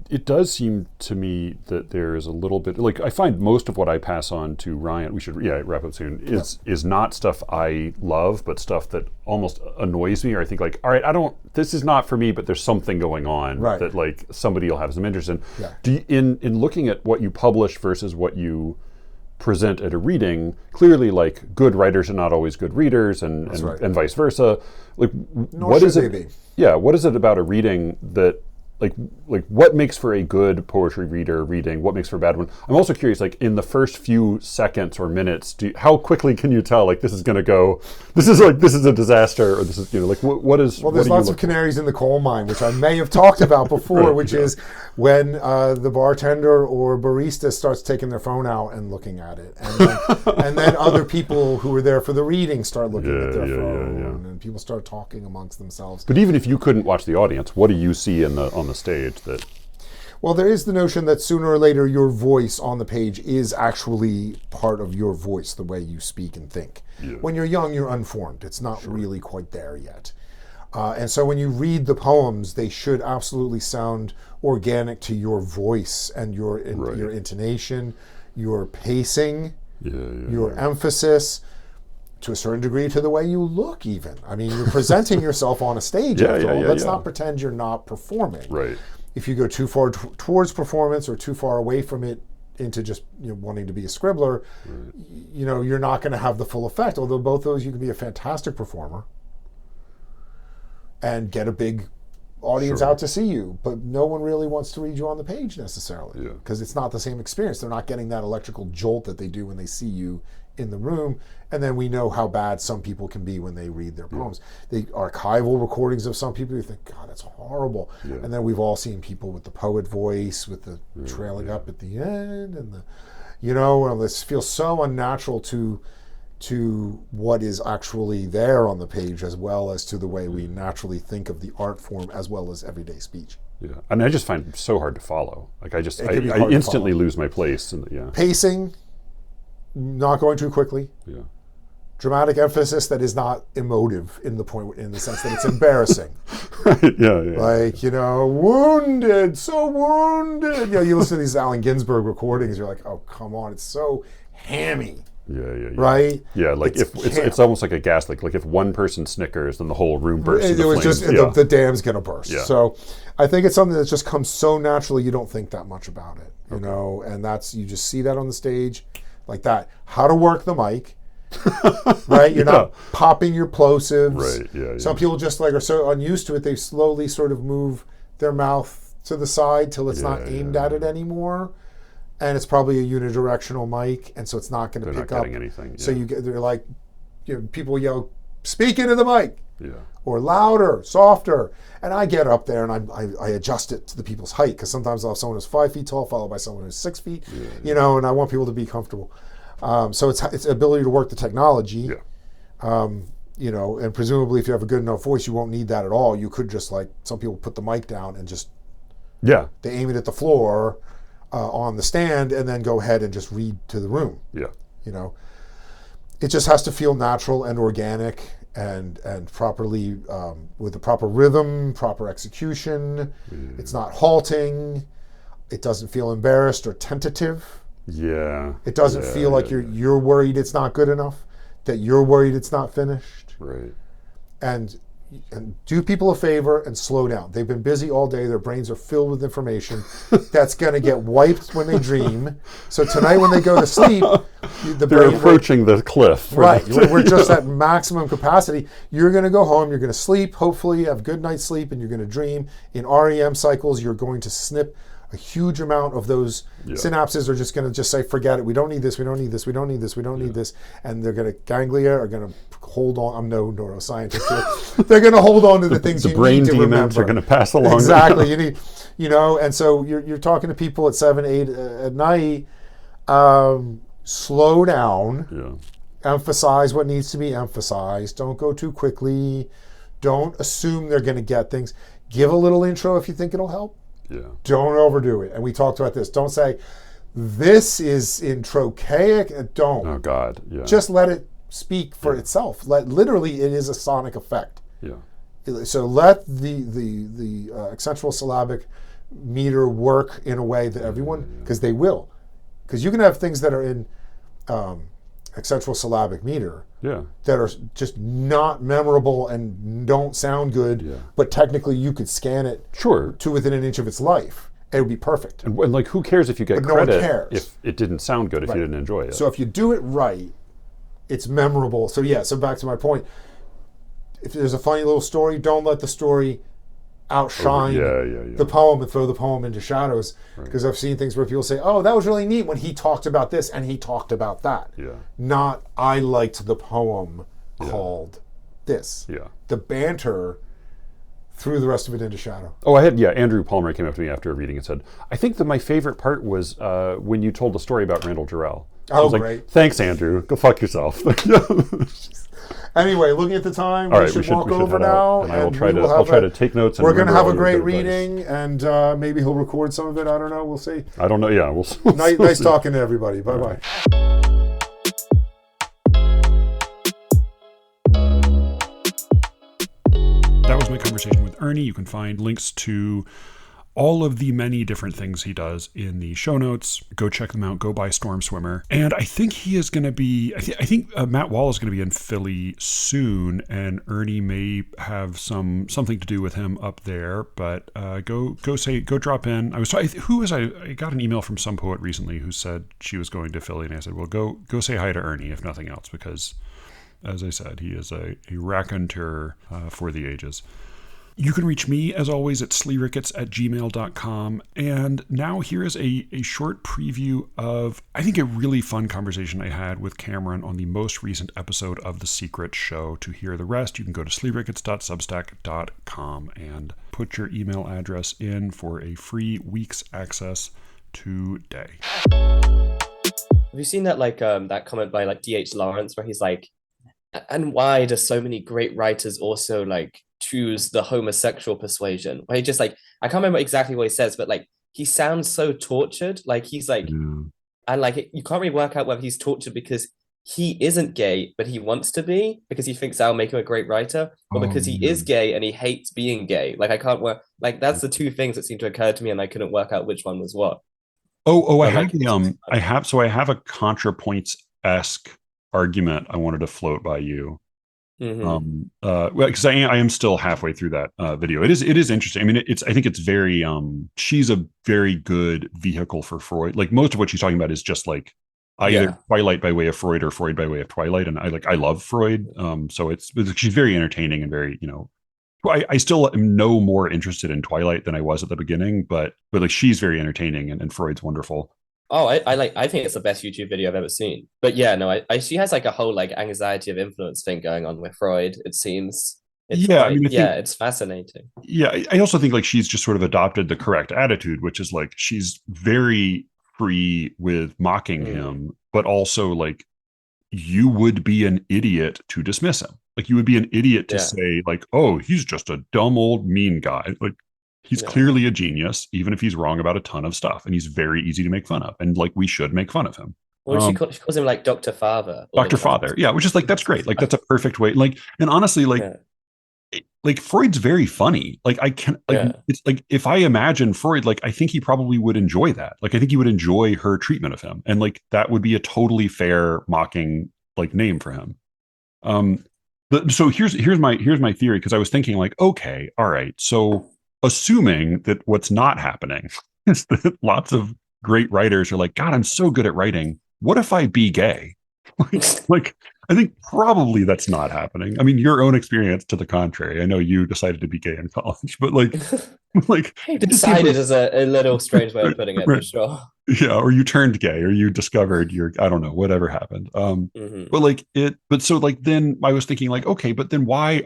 it does seem to me that there is a little bit, like I find most of what I pass on to Ryan, we should wrap up soon, is not stuff I love, but stuff that almost annoys me, or I think like, all right, this is not for me, but there's something going on that like somebody will have some interest in. Yeah. Do you, in looking at what you publish versus what you present at a reading, clearly like good writers are not always good readers and vice versa. Like what is it? Yeah, what is it about a reading that like what makes for a good poetry reader reading? What makes for a bad one? I'm also curious, like in the first few seconds or minutes, how quickly can you tell like this is going to go? This is a disaster, or this is what is? Well, there's lots of canaries in the coal mine, which I may have talked about before, which is when the bartender or barista starts taking their phone out and looking at it, and then other people who were there for the reading start looking at their phone, and people start talking amongst themselves. But even if you couldn't watch the audience, what do you see on the stage that? Well, there is the notion that sooner or later your voice on the page is actually part of your voice, the way you speak and think. Yeah. When you're young, you're unformed. It's not really quite there yet. And so when you read the poems, they should absolutely sound organic to your voice and your intonation, your pacing, your emphasis, to a certain degree to the way you look even. I mean, you're presenting yourself on a stage after all. Let's not pretend you're not performing. Right. If you go too far towards performance or too far away from it into just wanting to be a scribbler, you're not going to have the full effect. Although both those, you can be a fantastic performer and get a big audience out to see you, but no one really wants to read you on the page necessarily because it's not the same experience. They're not getting that electrical jolt that they do when they see you in the room. And then we know how bad some people can be when they read their poems. The archival recordings of some people, you think, God, that's horrible. Yeah. And then we've all seen people with the poet voice, with the trailing up at the end, and this feels so unnatural to what is actually there on the page, as well as to the way we naturally think of the art form, as well as everyday speech. Yeah, and I just find it so hard to follow. Like I instantly lose my place. Pacing, not going too quickly. Yeah. Dramatic emphasis that is not emotive in the sense that it's embarrassing. Wounded, so wounded. You listen to these Allen Ginsberg recordings, you're like, oh, come on, it's so hammy. Yeah. Right? Yeah, like it's almost like a gas leak. Like if one person snickers, then the whole room bursts into flames. Just the dam's gonna burst. Yeah. So I think it's something that just comes so naturally you don't think that much about it. And you just see that on the stage. like that. How to work the mic, right? You're not popping your plosives. Right. Yeah. Some people just like are so unused to it, they slowly sort of move their mouth to the side till it's not aimed at it anymore. And it's probably a unidirectional mic, and so it's not going to pick up anything. So they're like, people yell, "Speak into the mic," or louder, softer. And I get up there and I adjust it to the people's height, because sometimes I'll have someone who's 5 feet tall followed by someone who's 6 feet, and I want people to be comfortable. So it's ability to work the technology. And presumably if you have a good enough voice, you won't need that at all. You could just, like some people, put the mic down and just they aim it at the floor. On the stand, and then go ahead and just read to the room. It just has to feel natural and organic and properly with the proper rhythm, proper execution. It's not halting. It doesn't feel embarrassed or tentative. It doesn't feel like you're worried it's not good enough, that you're worried it's not finished. Right. And do people a favor and slow down. They've been busy all day. Their brains are filled with information that's going to get wiped when they dream. So tonight when they go to sleep, they're approaching the cliff. Right. We're just at maximum capacity. You're going to go home. You're going to sleep. Hopefully have a good night's sleep, and you're going to dream. In REM cycles, you're going to snip a huge amount of those synapses are just going to just say, forget it. We don't need this. We don't need this. We don't need this. We don't need this. And they're going to, ganglia are going to hold on. I'm no neuroscientist here. They're going to hold on to the things you need to remember. The brain demons are going to pass along. Exactly. You need, and so you're talking to people at 7, 8 at night. Slow down. Emphasize what needs to be emphasized. Don't go too quickly. Don't assume they're going to get things. Give a little intro if you think it'll help. Don't overdo it. And we talked about this. Don't say, this is in trochaic. Don't. Oh, God. Just let it speak for itself. Literally, it is a sonic effect. So let the accentual syllabic meter work in a way that everyone, because they will. Because you can have things that are in accentual syllabic meter that are just not memorable and don't sound good, but technically you could scan it to within an inch of its life. It would be perfect. And like, who cares if you get credit if it didn't sound good, if you didn't enjoy it? So if you do it right, it's memorable. So so back to my point. If there's a funny little story, don't let the story outshine the poem and throw the poem into shadows. Because I've seen things where people say, oh, that was really neat when he talked about this and he talked about that. Not, I liked the poem called this. The banter threw the rest of it into shadow. Oh, I had, Andrew Palmer came up to me after reading and said, I think that my favorite part was when you told the story about Randall Jarrell. Oh, great. Like, thanks, Andrew. Go fuck yourself. Anyway, looking at the time, we should walk over now. And I'll try to take notes. We're going to have a great reading, and maybe he'll record some of it. I don't know. We'll see. I don't know. Yeah, we'll see. Nice talking to everybody. Bye-bye. That was my conversation with Ernie. You can find links to all of the many different things he does in the show notes. Go check them out. Go buy Storm Swimmer. And I think he is going to be, I think Matt Wall is going to be in Philly soon, and Ernie may have something to do with him up there. But go drop in. I got an email from some poet recently who said she was going to Philly, and I said, well, go say hi to Ernie, if nothing else, because as I said, he is a raconteur for the ages. You can reach me, as always, at SLEERICKETS@gmail.com. And now here is a short preview of, I think, a really fun conversation I had with Cameron on the most recent episode of The Secret Show. To hear the rest, you can go to SLEERICKETS.substack.com and put your email address in for a free week's access today. Have you seen that that comment by D.H. Lawrence where he's like, and why do so many great writers also choose the homosexual persuasion? Where he just I can't remember exactly what he says, but he sounds so tortured. He's and you can't really work out whether he's tortured because he isn't gay, but he wants to be because he thinks that'll make him a great writer, or because he is gay and he hates being gay. I can't work. That's the two things that seem to occur to me, and I couldn't work out which one was what. I have a ContraPoints-esque argument I wanted to float by you. Because I am still halfway through that video. It is interesting. I mean, I think it's very she's a very good vehicle for Freud. Most of what she's talking about is just either Yeah. Twilight by way of Freud or Freud by way of Twilight. And I love Freud. So she's very entertaining and very, I still am no more interested in Twilight than I was at the beginning, but like she's very entertaining and Freud's wonderful. Oh, I think it's the best YouTube video I've ever seen. But yeah, no, she has like a whole like anxiety of influence thing going on with Freud, it seems. It's Yeah, I quite, mean, I yeah, think, it's fascinating. yeah, I also think like she's just sort of adopted the correct attitude, which is like she's very free with mocking Mm, him, but also like you would be an idiot to dismiss him. Like you would be an idiot to yeah, say like, "Oh, he's just a dumb old mean guy." Like he's yeah. clearly a genius, even if he's wrong about a ton of stuff, and he's very easy to make fun of, and like we should make fun of him. Well, Um, she calls him like Dr. Father all the Dr. time. Father, yeah, which is like that's great. Like that's a perfect way. And honestly, Yeah, like Freud's very funny. Like I can like yeah, it's like if I imagine Freud, like I think he probably would enjoy that. Like I think he would enjoy her treatment of him, and like that would be a totally fair mocking like name for him. Um, so here's my theory because I was thinking like, okay, all right, so assuming that what's not happening is that lots of great writers are like, God, I'm so good at writing. What if I be gay? like I think probably that's not happening. I mean, your own experience to the contrary. I know you decided to be gay in college, but like like he it just seems like decided is a little strange way of right, putting it for right. sure. Yeah, or you turned gay or you discovered your I don't know, whatever happened. Hmm. But like it but so like then I was thinking like, okay, but then why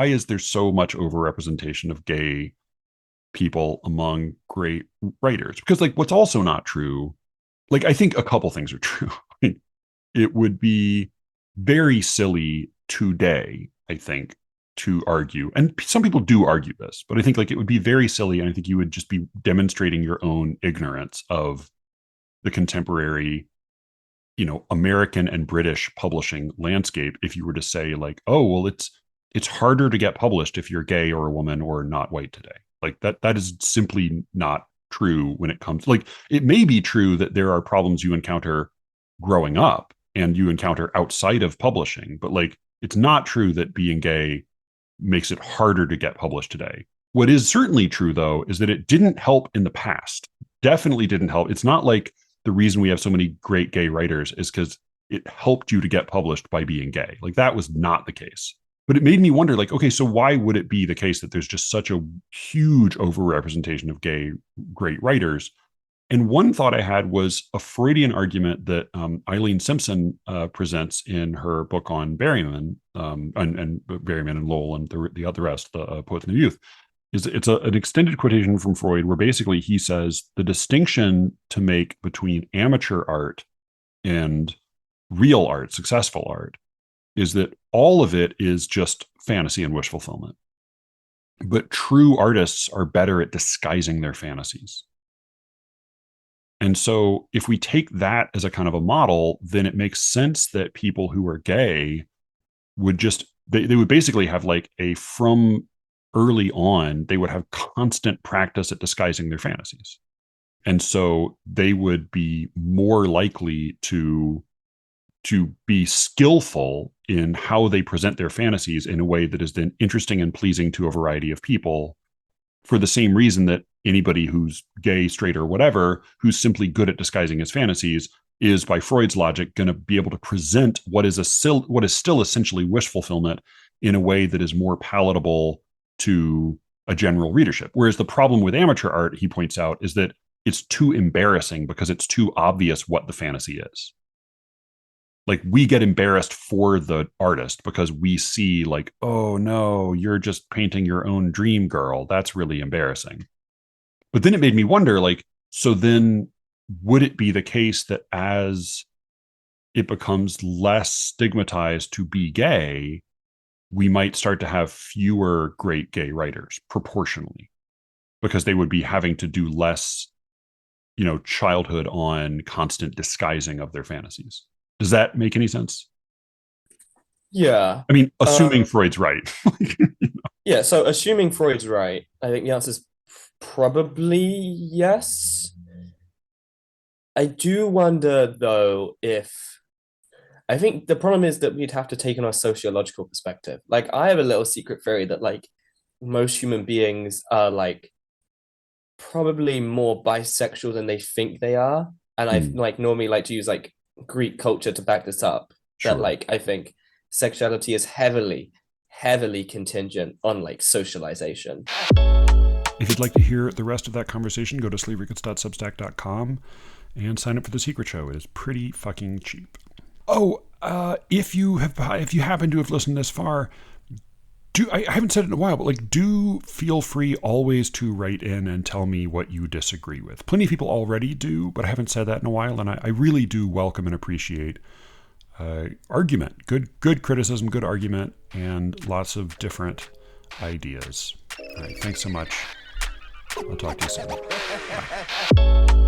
is there so much overrepresentation of gay people among great writers? Because like what's also not true, like I think a couple things are true. It would be very silly today, I think, to argue. And some people do argue this, but I think like it would be very silly. And I think you would just be demonstrating your own ignorance of the contemporary, American and British publishing landscape if you were to say like, oh, well, it's harder to get published if you're gay or a woman or not white today. Like that is simply not true when it comes like it may be true that there are problems you encounter growing up and you encounter outside of publishing, but like it's not true that being gay makes it harder to get published today. What is certainly true though is that it didn't help in the past. Definitely didn't help. It's not like the reason we have so many great gay writers is because it helped you to get published by being gay. Like that was not the case. But it made me wonder, like, okay, so why would it be the case that there's just such a huge overrepresentation of gay great writers? And one thought I had was a Freudian argument that Eileen Simpson presents in her book on Berryman and Berryman and Lowell and the rest, the Poets and the Youth, is an extended quotation from Freud where basically he says the distinction to make between amateur art and real art, successful art, is that all of it is just fantasy and wish fulfillment. But true artists are better at disguising their fantasies. And so if we take that as a kind of a model, then it makes sense that people who are gay would just they would basically have like from early on, they would have constant practice at disguising their fantasies. And so they would be more likely to be skillful in how they present their fantasies in a way that is then interesting and pleasing to a variety of people for the same reason that anybody who's gay, straight, or whatever, who's simply good at disguising his fantasies, is by Freud's logic going to be able to present what is still essentially wish fulfillment in a way that is more palatable to a general readership. Whereas the problem with amateur art, he points out, is that it's too embarrassing because it's too obvious what the fantasy is. Like we get embarrassed for the artist because we see like, oh no, you're just painting your own dream girl. That's really embarrassing. But then it made me wonder, like, so then would it be the case that as it becomes less stigmatized to be gay, we might start to have fewer great gay writers proportionally because they would be having to do less, childhood on constant disguising of their fantasies. Does that make any sense? Yeah. I mean, assuming Freud's right. Yeah, so assuming Freud's right, I think the answer is probably yes. I do wonder though if I think the problem is that we'd have to take on a sociological perspective. Like I have a little secret theory that like most human beings are like probably more bisexual than they think they are. And I like normally like to use like Greek culture to back this up. That Sure. like I think sexuality is heavily contingent on like socialization. If you'd like to hear the rest of that conversation, go to sleerickets.substack.com and sign up for the Secret Show. It is pretty fucking cheap. Oh, if you happen to have listened this far, I haven't said it in a while, but like, do feel free always to write in and tell me what you disagree with. Plenty of people already do, but I haven't said that in a while, and I really do welcome and appreciate argument, good criticism, good argument, and lots of different ideas. All right, thanks so much. I'll talk to you soon. Bye.